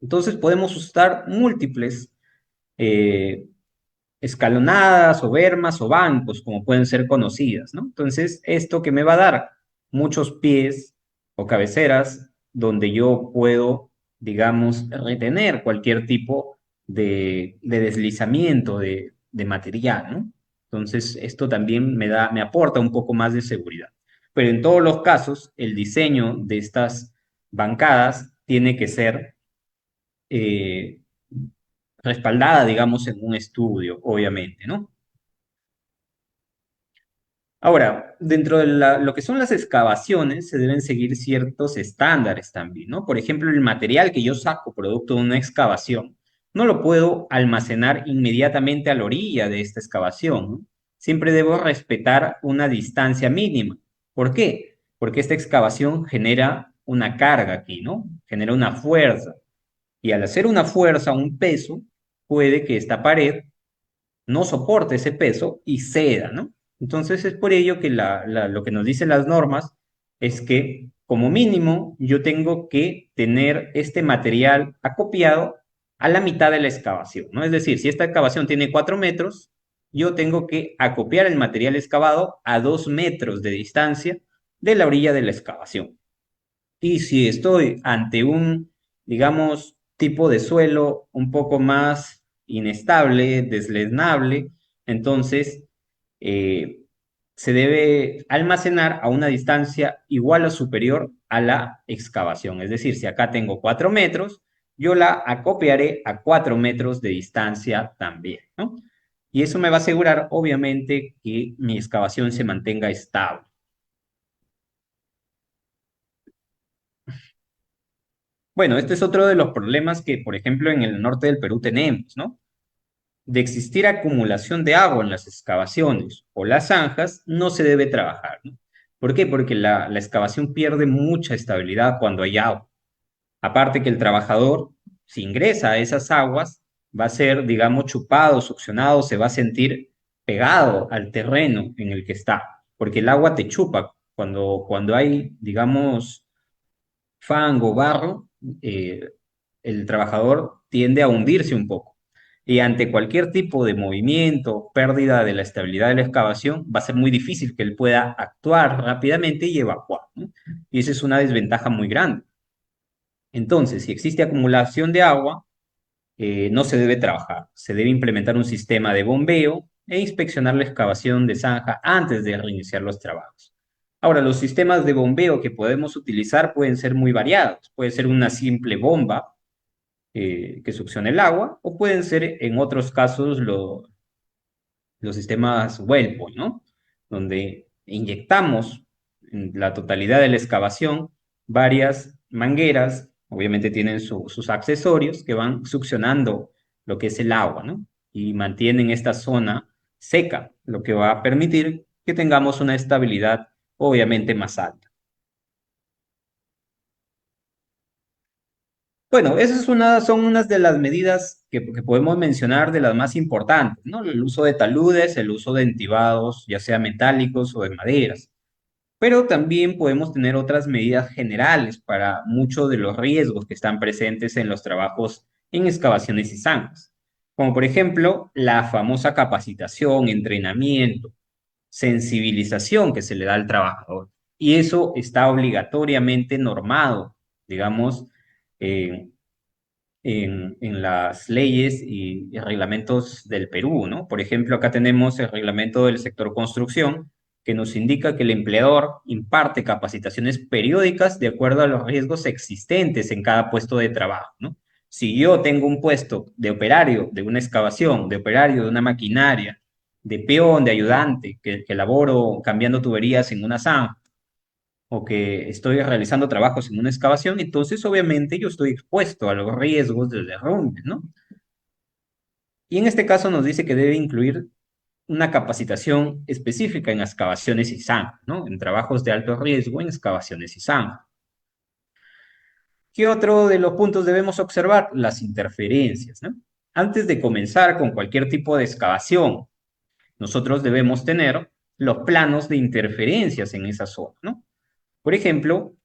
Entonces podemos usar múltiples eh, escalonadas o bermas o bancos, como pueden ser conocidas, ¿no? Entonces, ¿esto que me va a dar? Muchos pies o cabeceras donde yo puedo, digamos, retener cualquier tipo de deslizamiento de material, ¿no? Entonces, esto también me aporta un poco más de seguridad. Pero en todos los casos, el diseño de estas bancadas tiene que ser eh, respaldada, digamos, en un estudio, obviamente, ¿no? Ahora, dentro de lo que son las excavaciones, se deben seguir ciertos estándares también, ¿no? Por ejemplo, el material que yo saco producto de una excavación, no lo puedo almacenar inmediatamente a la orilla de esta excavación, ¿no? Siempre debo respetar una distancia mínima. ¿Por qué? Porque esta excavación genera una carga aquí, ¿no? Genera una fuerza. Y al hacer una fuerza, un peso, puede que esta pared no soporte ese peso y ceda, ¿no? Entonces es por ello que lo que nos dicen las normas es que como mínimo yo tengo que tener este material acopiado a la mitad de la excavación, ¿no? Es decir, si esta excavación tiene 4 metros, yo tengo que acopiar el material excavado a 2 metros de distancia de la orilla de la excavación. Y si estoy ante un, digamos, tipo de suelo un poco más inestable, deslizable, entonces eh, se debe almacenar a una distancia igual o superior a la excavación. Es decir, si acá tengo 4 metros, yo la acopiaré a 4 metros de distancia también, ¿no? Y eso me va a asegurar, obviamente, que mi excavación se mantenga estable. Bueno, este es otro de los problemas que, por ejemplo, en el norte del Perú tenemos, ¿no? De existir acumulación de agua en las excavaciones o las zanjas, no se debe trabajar, ¿no? ¿Por qué? Porque la excavación pierde mucha estabilidad cuando hay agua. Aparte que el trabajador, si ingresa a esas aguas, va a ser, digamos, chupado, succionado, se va a sentir pegado al terreno en el que está, porque el agua te chupa. Cuando hay, digamos, fango, barro, el trabajador tiende a hundirse un poco. Y ante cualquier tipo de movimiento, pérdida de la estabilidad de la excavación, va a ser muy difícil que él pueda actuar rápidamente y evacuar, ¿no? Y esa es una desventaja muy grande. Entonces, si existe acumulación de agua, no se debe trabajar. Se debe implementar un sistema de bombeo e inspeccionar la excavación de zanja antes de reiniciar los trabajos. Ahora, los sistemas de bombeo que podemos utilizar pueden ser muy variados. Puede ser una simple bomba que succione el agua o pueden ser en otros casos los sistemas Wellpoint, ¿no? Donde inyectamos en la totalidad de la excavación varias mangueras, obviamente tienen sus accesorios que van succionando lo que es el agua, ¿no? Y mantienen esta zona seca, lo que va a permitir que tengamos una estabilidad obviamente más alta. Bueno, son unas de las medidas que podemos mencionar de las más importantes, ¿no? El uso de taludes, el uso de entibados, ya sea metálicos o de maderas. Pero también podemos tener otras medidas generales para muchos de los riesgos que están presentes en los trabajos en excavaciones y zanjas, como por ejemplo la famosa capacitación, entrenamiento, sensibilización que se le da al trabajador. Y eso está obligatoriamente normado, digamos, eh, en las leyes y reglamentos del Perú, ¿no? Por ejemplo, acá tenemos el reglamento del sector construcción, que nos indica que el empleador imparte capacitaciones periódicas de acuerdo a los riesgos existentes en cada puesto de trabajo, ¿no? Si yo tengo un puesto de operario de una excavación, de operario de una maquinaria, de peón, de ayudante, que laboro cambiando tuberías en una zanja, o que estoy realizando trabajos en una excavación, entonces obviamente yo estoy expuesto a los riesgos del derrumbe, ¿no? Y en este caso nos dice que debe incluir una capacitación específica en excavaciones y zanja, ¿no? En trabajos de alto riesgo en excavaciones y zanja. ¿Qué otro de los puntos debemos observar? Las interferencias, ¿no? antes de comenzar con cualquier tipo de excavación, nosotros debemos tener los planos de interferencias en esa zona, ¿no? Por ejemplo,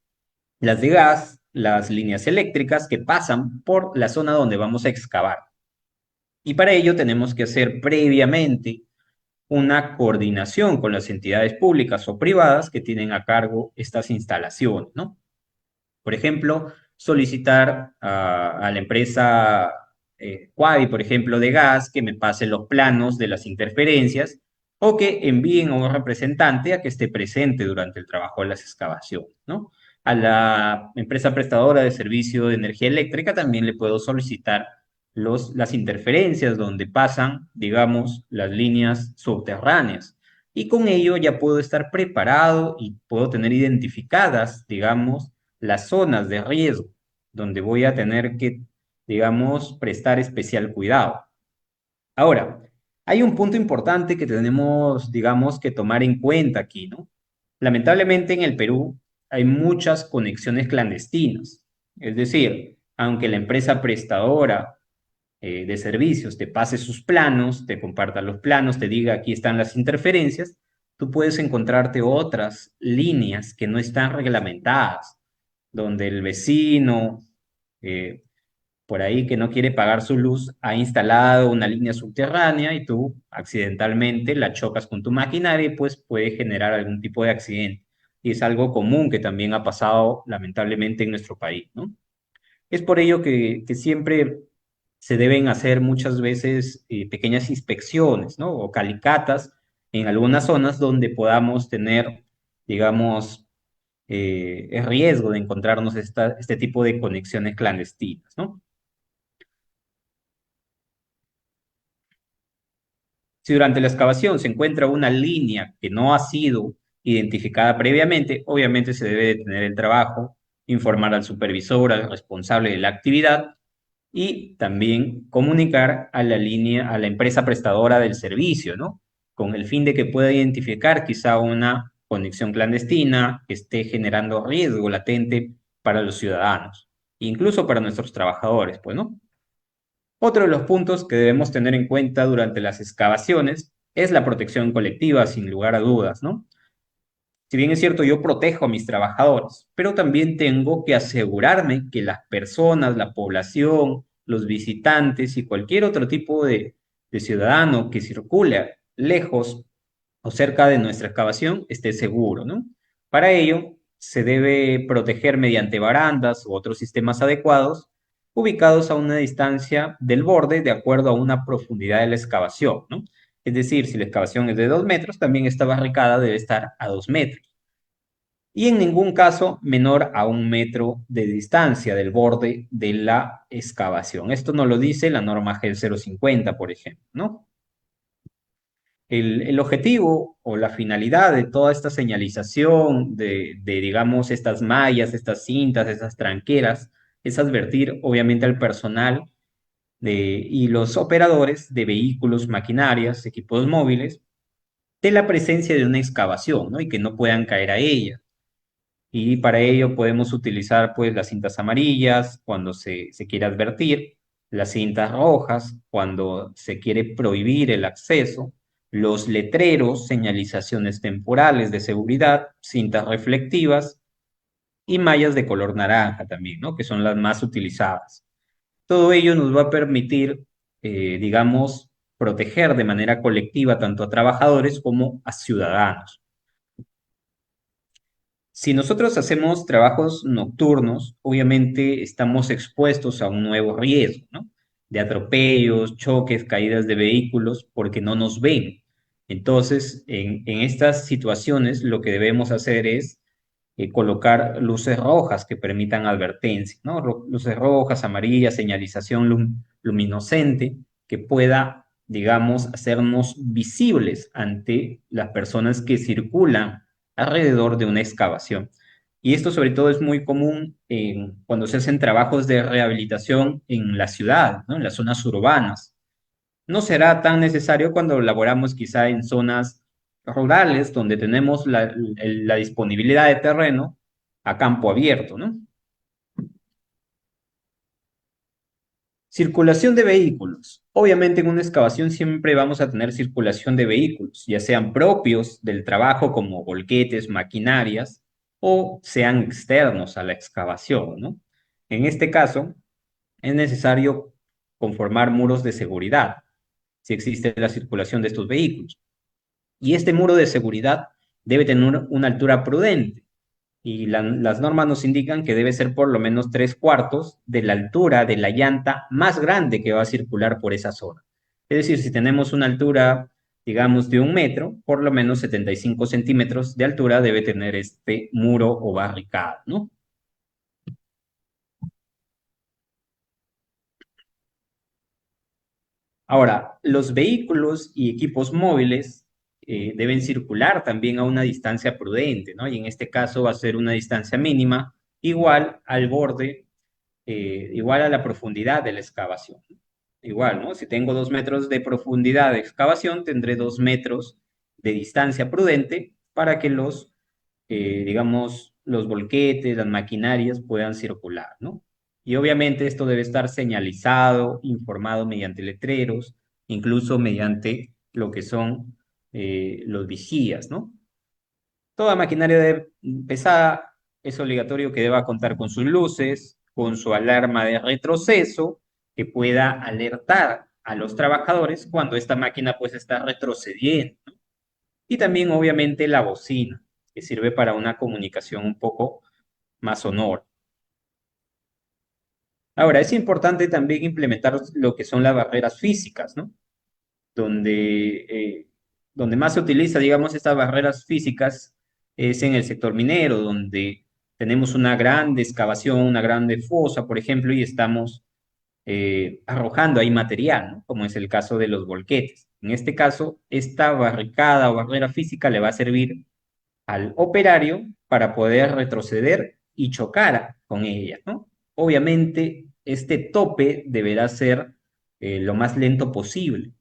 las de gas, las líneas eléctricas que pasan por la zona donde vamos a excavar. Y para ello tenemos que hacer previamente una coordinación con las entidades públicas o privadas que tienen a cargo estas instalaciones, ¿no? Por ejemplo, solicitar a la empresa Quadi, por ejemplo, de gas, que me pase los planos de las interferencias o que envíen a un representante a que esté presente durante el trabajo de las excavaciones, ¿no? A la empresa prestadora de servicio de energía eléctrica también le puedo solicitar las interferencias donde pasan, digamos, las líneas subterráneas. Y con ello ya puedo estar preparado y puedo tener identificadas, digamos, las zonas de riesgo donde voy a tener que, digamos, prestar especial cuidado. Ahora, hay un punto importante que tenemos, digamos, que tomar en cuenta aquí, ¿no? Lamentablemente en el Perú hay muchas conexiones clandestinas. Es decir, aunque la empresa prestadora de servicios te pase sus planos, te comparta los planos, te diga aquí están las interferencias, tú puedes encontrarte otras líneas que no están reglamentadas, donde el vecino, eh, por ahí que no quiere pagar su luz, ha instalado una línea subterránea y tú accidentalmente la chocas con tu maquinaria y pues puede generar algún tipo de accidente. Y es algo común que también ha pasado lamentablemente en nuestro país, ¿no? Es por ello que siempre se deben hacer muchas veces pequeñas inspecciones, ¿no? O calicatas en algunas zonas donde podamos tener, digamos, el riesgo de encontrarnos este tipo de conexiones clandestinas, ¿no? Si durante la excavación se encuentra una línea que no ha sido identificada previamente, obviamente se debe detener el trabajo, informar al supervisor, al responsable de la actividad y también comunicar a la línea, a la empresa prestadora del servicio, ¿no? Con el fin de que pueda identificar quizá una conexión clandestina que esté generando riesgo latente para los ciudadanos, incluso para nuestros trabajadores, pues, ¿no? Otro de los puntos que debemos tener en cuenta durante las excavaciones es la protección colectiva, sin lugar a dudas, ¿no? Si bien es cierto, yo protejo a mis trabajadores, pero también tengo que asegurarme que las personas, la población, los visitantes y cualquier otro tipo de ciudadano que circule lejos o cerca de nuestra excavación esté seguro, ¿no? Para ello, se debe proteger mediante barandas u otros sistemas adecuados, ubicados a una distancia del borde de acuerdo a una profundidad de la excavación, ¿no? Es decir, si la excavación es de 2 metros, también esta barricada debe estar a 2 metros y en ningún caso menor a 1 metro de distancia del borde de la excavación. Esto nos lo dice la norma GEL 050, por ejemplo, ¿no? El objetivo o la finalidad de toda esta señalización digamos, estas mallas, estas cintas, estas tranqueras, es advertir, obviamente, al personal y los operadores de vehículos, maquinarias, equipos móviles, de la presencia de una excavación, ¿no? Y que no puedan caer a ella. Y para ello podemos utilizar pues las cintas amarillas cuando se quiere advertir, las cintas rojas cuando se quiere prohibir el acceso, los letreros, señalizaciones temporales de seguridad, cintas reflectivas y mallas de color naranja también, ¿no? Que son las más utilizadas. Todo ello nos va a permitir, digamos, proteger de manera colectiva tanto a trabajadores como a ciudadanos. Si nosotros hacemos trabajos nocturnos, obviamente estamos expuestos a un nuevo riesgo, ¿no? De atropellos, choques, caídas de vehículos, porque no nos ven. Entonces, en estas situaciones, lo que debemos hacer es colocar luces rojas que permitan advertencia, ¿no? Luces rojas, amarillas, señalización luminoscente que pueda, digamos, hacernos visibles ante las personas que circulan alrededor de una excavación. Y esto sobre todo es muy común cuando se hacen trabajos de rehabilitación en la ciudad, ¿no? En las zonas urbanas. No será tan necesario cuando laboramos quizá en zonas rurales donde tenemos la disponibilidad de terreno a campo abierto, ¿no? Circulación de vehículos. Obviamente en una excavación siempre vamos a tener circulación de vehículos, ya sean propios del trabajo como volquetes, maquinarias, o sean externos a la excavación, ¿no? En este caso, es necesario conformar muros de seguridad si existe la circulación de estos vehículos. Y este muro de seguridad debe tener una altura prudente, y las normas nos indican que debe ser por lo menos 3/4 de la altura de la llanta más grande que va a circular por esa zona. Es decir, si tenemos una altura, digamos, de 1 metro, por lo menos 75 centímetros de altura debe tener este muro o barricada, ¿no? Ahora, los vehículos y equipos móviles deben circular también a una distancia prudente, ¿no? Y en este caso va a ser una distancia mínima igual al borde, igual a la profundidad de la excavación. Igual, ¿no? Si tengo 2 metros de profundidad de excavación, tendré 2 metros de distancia prudente para que digamos, los volquetes, las maquinarias puedan circular, ¿no? Y obviamente esto debe estar señalizado, informado mediante letreros, incluso mediante lo que son los vigías, ¿no? Toda maquinaria pesada es obligatorio que deba contar con sus luces, con su alarma de retroceso, que pueda alertar a los trabajadores cuando esta máquina pues está retrocediendo. Y también obviamente la bocina, que sirve para una comunicación un poco más sonora. Ahora, es importante también implementar lo que son las barreras físicas, ¿no? Donde, donde más se utiliza, digamos, estas barreras físicas es en el sector minero, donde tenemos una grande excavación, una grande fosa, por ejemplo, y estamos arrojando ahí material, ¿no? Como es el caso de los volquetes. En este caso, esta barricada o barrera física le va a servir al operario para poder retroceder y chocar con ella, ¿no? Obviamente, este tope deberá ser lo más lento posible.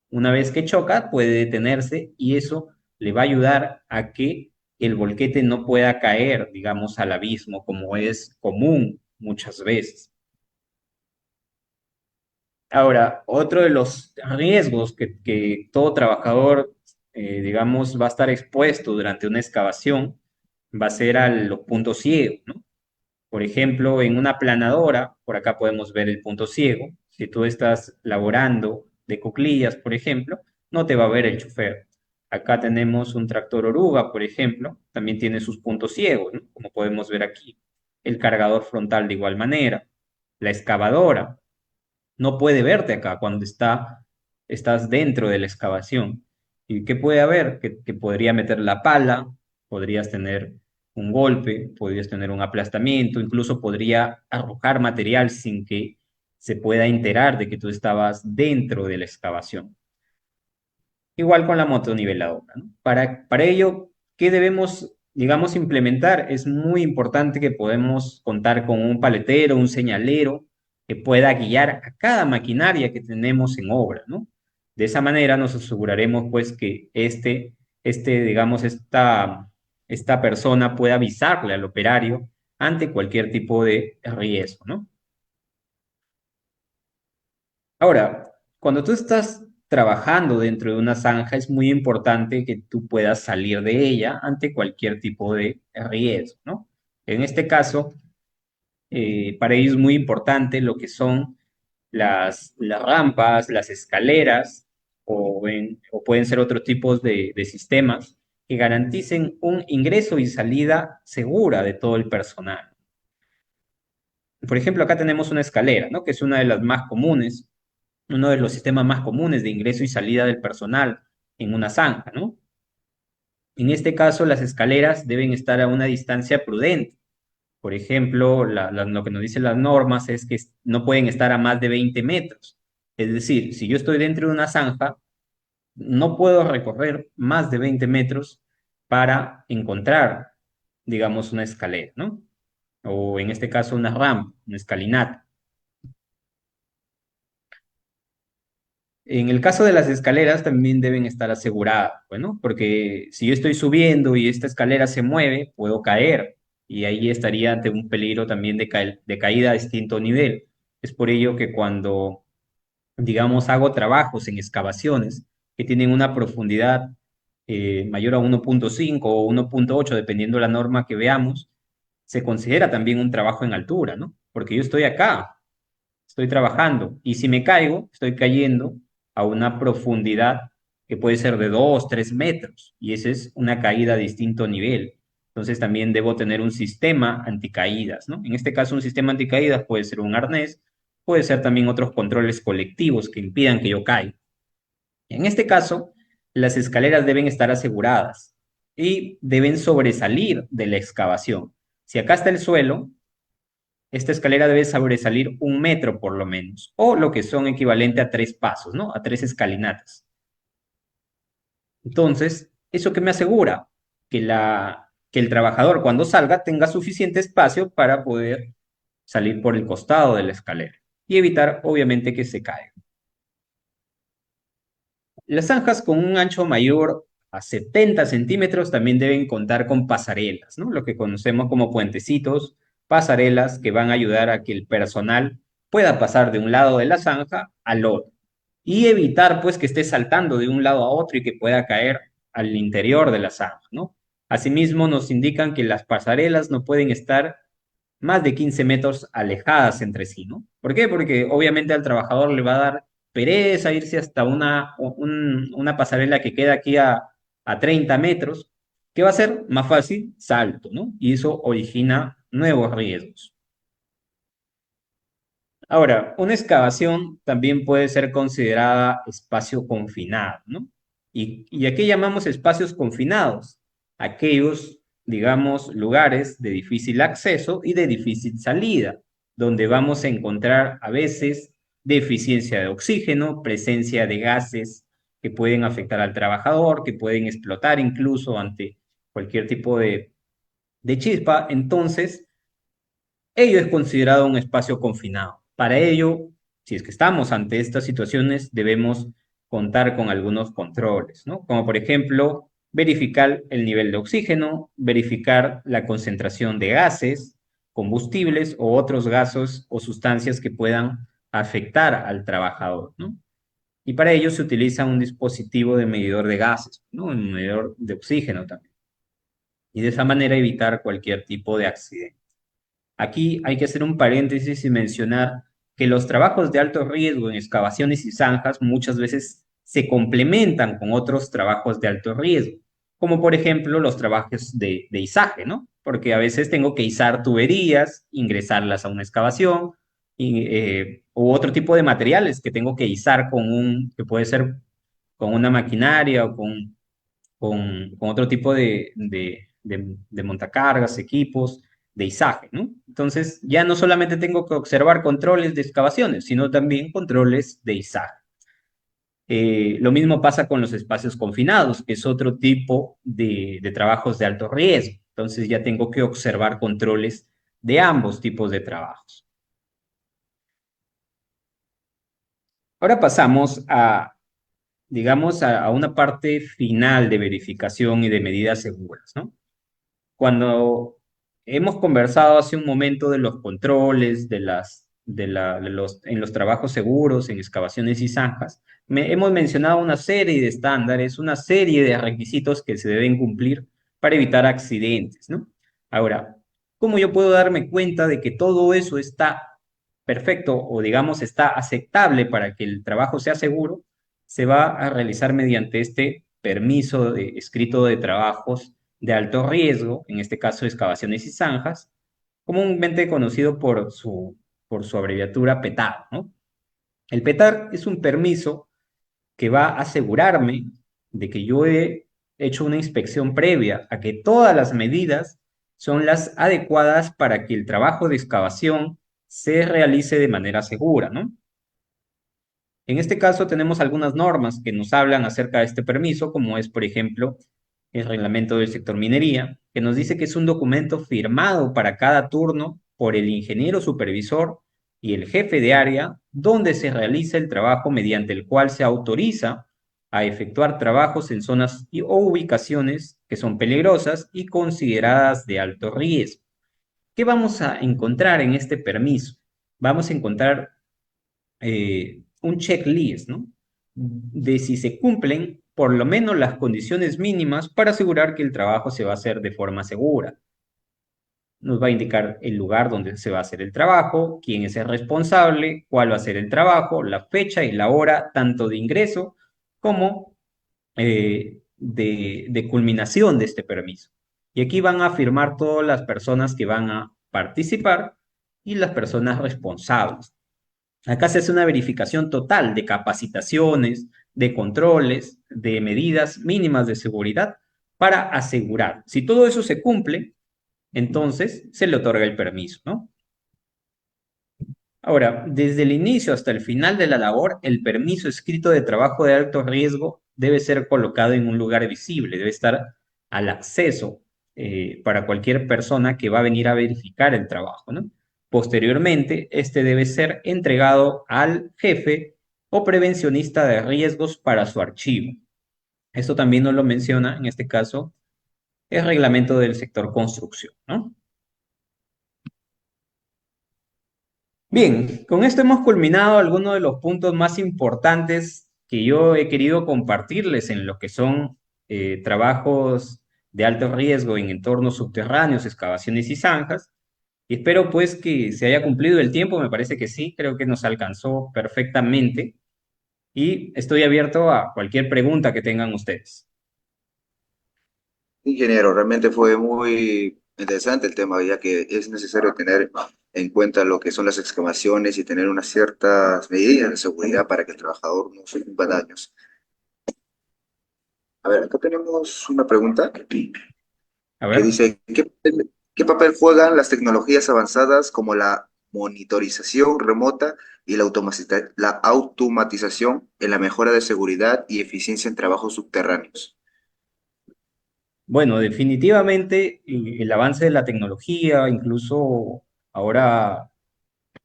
Una vez que choca, puede detenerse y eso le va a ayudar a que el volquete no pueda caer, digamos, al abismo, como es común muchas veces. Ahora, otro de los riesgos que todo trabajador, digamos, va a estar expuesto durante una excavación va a ser a los puntos ciegos, ¿no? Por ejemplo, en una planadora, por acá podemos ver el punto ciego. Si tú estás laborando de cuclillas, por ejemplo, no te va a ver el chofer. Acá tenemos un tractor oruga, por ejemplo, también tiene sus puntos ciegos, ¿no? Como podemos ver aquí. El cargador frontal de igual manera. La excavadora no puede verte acá cuando estás dentro de la excavación. ¿Y qué puede haber? Que podría meter la pala, podrías tener un golpe, podrías tener un aplastamiento, incluso podría arrojar material sin que se pueda enterar de que tú estabas dentro de la excavación. Igual con la motoniveladora, ¿no? Para ello, ¿qué debemos, digamos, implementar? Es muy importante que podemos contar con un paletero, un señalero que pueda guiar a cada maquinaria que tenemos en obra, ¿no? De esa manera nos aseguraremos, pues, que digamos, esta persona pueda avisarle al operario ante cualquier tipo de riesgo, ¿no? Ahora, cuando tú estás trabajando dentro de una zanja, es muy importante que tú puedas salir de ella ante cualquier tipo de riesgo, ¿no? En este caso, para ello es muy importante lo que son las rampas, las escaleras o pueden ser otros tipos de sistemas que garanticen un ingreso y salida segura de todo el personal. Por ejemplo, acá tenemos una escalera, ¿no? Que es una de las más comunes, uno de los sistemas más comunes de ingreso y salida del personal en una zanja, ¿no? En este caso, las escaleras deben estar a una distancia prudente. Por ejemplo, lo que nos dicen las normas es que no pueden estar a más de 20 metros. Es decir, si yo estoy dentro de una zanja, no puedo recorrer más de 20 metros para encontrar, digamos, una escalera, ¿no? O en este caso, una rampa, una escalinata. En el caso de las escaleras también deben estar aseguradas, bueno, porque si yo estoy subiendo y esta escalera se mueve, puedo caer y ahí estaría ante un peligro también de caída a distinto nivel. Es por ello que cuando, digamos, hago trabajos en excavaciones que tienen una profundidad mayor a 1.5 o 1.8, dependiendo la norma que veamos, se considera también un trabajo en altura, ¿no? Porque yo estoy acá, estoy trabajando, y si me caigo, estoy cayendo a una profundidad que puede ser de 2, 3 metros, y esa es una caída a distinto nivel. Entonces también debo tener un sistema anticaídas, ¿no? En este caso, un sistema anticaídas puede ser un arnés, puede ser también otros controles colectivos que impidan que yo caiga. En este caso, las escaleras deben estar aseguradas y deben sobresalir de la excavación. Si acá está el suelo, esta escalera debe sobresalir 1 metro por lo menos, o lo que son equivalente a 3 pasos, ¿no? A 3 escalinatas. Entonces, ¿eso qué me asegura? Que el trabajador cuando salga tenga suficiente espacio para poder salir por el costado de la escalera y evitar, obviamente, que se caiga. Las zanjas con un ancho mayor a 70 centímetros también deben contar con pasarelas, ¿no? Lo que conocemos como puentecitos, pasarelas que van a ayudar a que el personal pueda pasar de un lado de la zanja al otro y evitar pues que esté saltando de un lado a otro y que pueda caer al interior de la zanja, ¿no? Asimismo, nos indican que las pasarelas no pueden estar más de 15 metros alejadas entre sí, ¿no? ¿Por qué? Porque obviamente al trabajador le va a dar pereza irse hasta una pasarela que queda aquí a 30 metros. ¿Qué va a ser? Más fácil, salto, ¿no? Y eso origina nuevos riesgos. Ahora, una excavación también puede ser considerada espacio confinado, ¿no? ¿Y a qué llamamos espacios confinados? Aquellos, digamos, lugares de difícil acceso y de difícil salida, donde vamos a encontrar a veces deficiencia de oxígeno, presencia de gases que pueden afectar al trabajador, que pueden explotar incluso ante cualquier tipo de chispa. Entonces, ello es considerado un espacio confinado. Para ello, si es que estamos ante estas situaciones, debemos contar con algunos controles, ¿no? Como por ejemplo, verificar el nivel de oxígeno, verificar la concentración de gases, combustibles o otros gases o sustancias que puedan afectar al trabajador, ¿no? Y para ello se utiliza un dispositivo de medidor de gases, ¿no? Un medidor de oxígeno también. Y de esa manera evitar cualquier tipo de accidente. Aquí hay que hacer un paréntesis y mencionar que los trabajos de alto riesgo en excavaciones y zanjas muchas veces se complementan con otros trabajos de alto riesgo, como por ejemplo los trabajos de izaje, ¿no? Porque a veces tengo que izar tuberías, ingresarlas a una excavación, u otro tipo de materiales que tengo que izar que puede ser con una maquinaria o con otro tipo de montacargas, equipos, de izaje, ¿no? Entonces, ya no solamente tengo que observar controles de excavaciones, sino también controles de izaje. Lo mismo pasa con los espacios confinados, que es otro tipo de trabajos de alto riesgo. Entonces, ya tengo que observar controles de ambos tipos de trabajos. Ahora pasamos digamos, a una parte final de verificación y de medidas seguras, ¿no? Cuando hemos conversado hace un momento de los controles, en los trabajos seguros, en excavaciones y zanjas, hemos mencionado una serie de estándares, una serie de requisitos que se deben cumplir para evitar accidentes, ¿no? Ahora, ¿cómo yo puedo darme cuenta de que todo eso está perfecto o digamos está aceptable para que el trabajo sea seguro? Se va a realizar mediante este permiso escrito de trabajos de alto riesgo, en este caso excavaciones y zanjas, comúnmente conocido por su abreviatura PETAR, ¿no? El PETAR es un permiso que va a asegurarme de que yo he hecho una inspección previa a que todas las medidas son las adecuadas para que el trabajo de excavación se realice de manera segura, ¿no? En este caso tenemos algunas normas que nos hablan acerca de este permiso, como es, por ejemplo, el reglamento del sector minería, que nos dice que es un documento firmado para cada turno por el ingeniero supervisor y el jefe de área, donde se realiza el trabajo mediante el cual se autoriza a efectuar trabajos en zonas o ubicaciones que son peligrosas y consideradas de alto riesgo. ¿Qué vamos a encontrar en este permiso? Vamos a encontrar un checklist, ¿no? De si se cumplen por lo menos las condiciones mínimas para asegurar que el trabajo se va a hacer de forma segura. Nos va a indicar el lugar donde se va a hacer el trabajo, quién es el responsable, cuál va a ser el trabajo, la fecha y la hora, tanto de ingreso como de culminación de este permiso. Y aquí van a firmar todas las personas que van a participar y las personas responsables. Acá se hace una verificación total de capacitaciones, de controles, de medidas mínimas de seguridad para asegurar. Si todo eso se cumple, entonces se le otorga el permiso, ¿no? Ahora, desde el inicio hasta el final de la labor, el permiso escrito de trabajo de alto riesgo debe ser colocado en un lugar visible, debe estar al acceso para cualquier persona que va a venir a verificar el trabajo, ¿no? Posteriormente, este debe ser entregado al jefe o prevencionista de riesgos para su archivo. Esto también nos lo menciona, en este caso, el reglamento del sector construcción, ¿no? Bien, con esto hemos culminado algunos de los puntos más importantes que yo he querido compartirles en lo que son trabajos de alto riesgo en entornos subterráneos, excavaciones y zanjas. Y espero pues que se haya cumplido el tiempo, me parece que sí, creo que nos alcanzó perfectamente y estoy abierto a cualquier pregunta que tengan ustedes. Ingeniero, realmente fue muy interesante el tema, ya que es necesario tener en cuenta lo que son las excavaciones y tener unas ciertas medidas de seguridad para que el trabajador no sufra daños. A ver, acá tenemos una pregunta A que ver. dice, qué papel juegan las tecnologías avanzadas como la monitorización remota y la automatización en la mejora de seguridad y eficiencia en trabajos subterráneos? Bueno, definitivamente el avance de la tecnología, incluso ahora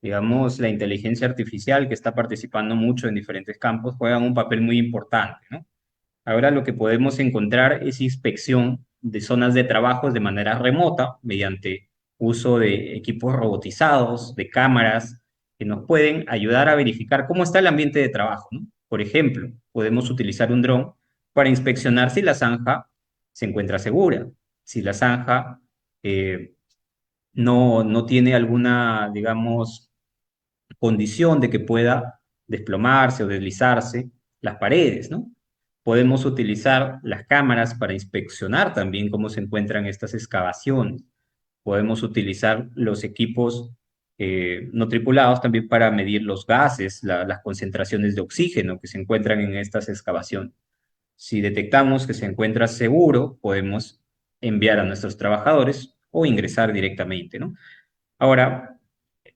digamos, la inteligencia artificial que está participando mucho en diferentes campos, juegan un papel muy importante, ¿no? Ahora lo que podemos encontrar es inspección de zonas de trabajos de manera remota mediante uso de equipos robotizados, de cámaras, que nos pueden ayudar a verificar cómo está el ambiente de trabajo, ¿no? Por ejemplo, podemos utilizar un dron para inspeccionar si la zanja se encuentra segura, si la zanja no tiene alguna, digamos, condición de que pueda desplomarse o deslizarse las paredes, ¿no? Podemos utilizar las cámaras para inspeccionar también cómo se encuentran estas excavaciones. Podemos utilizar los equipos no tripulados también para medir los gases, las concentraciones de oxígeno que se encuentran en estas excavaciones. Si detectamos que se encuentra seguro, podemos enviar a nuestros trabajadores o ingresar directamente, ¿no? Ahora,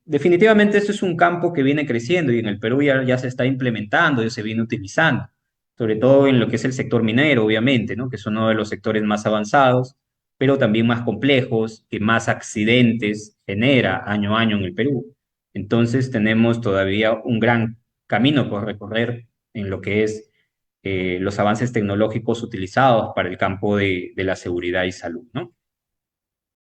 definitivamente esto es un campo que viene creciendo y en el Perú ya se está implementando, ya se viene utilizando, sobre todo en lo que es el sector minero, obviamente, ¿no? Que es uno de los sectores más avanzados, pero también más complejos, que más accidentes genera año a año en el Perú. Entonces tenemos todavía un gran camino por recorrer en lo que es los avances tecnológicos utilizados para el campo de la seguridad y salud, ¿no?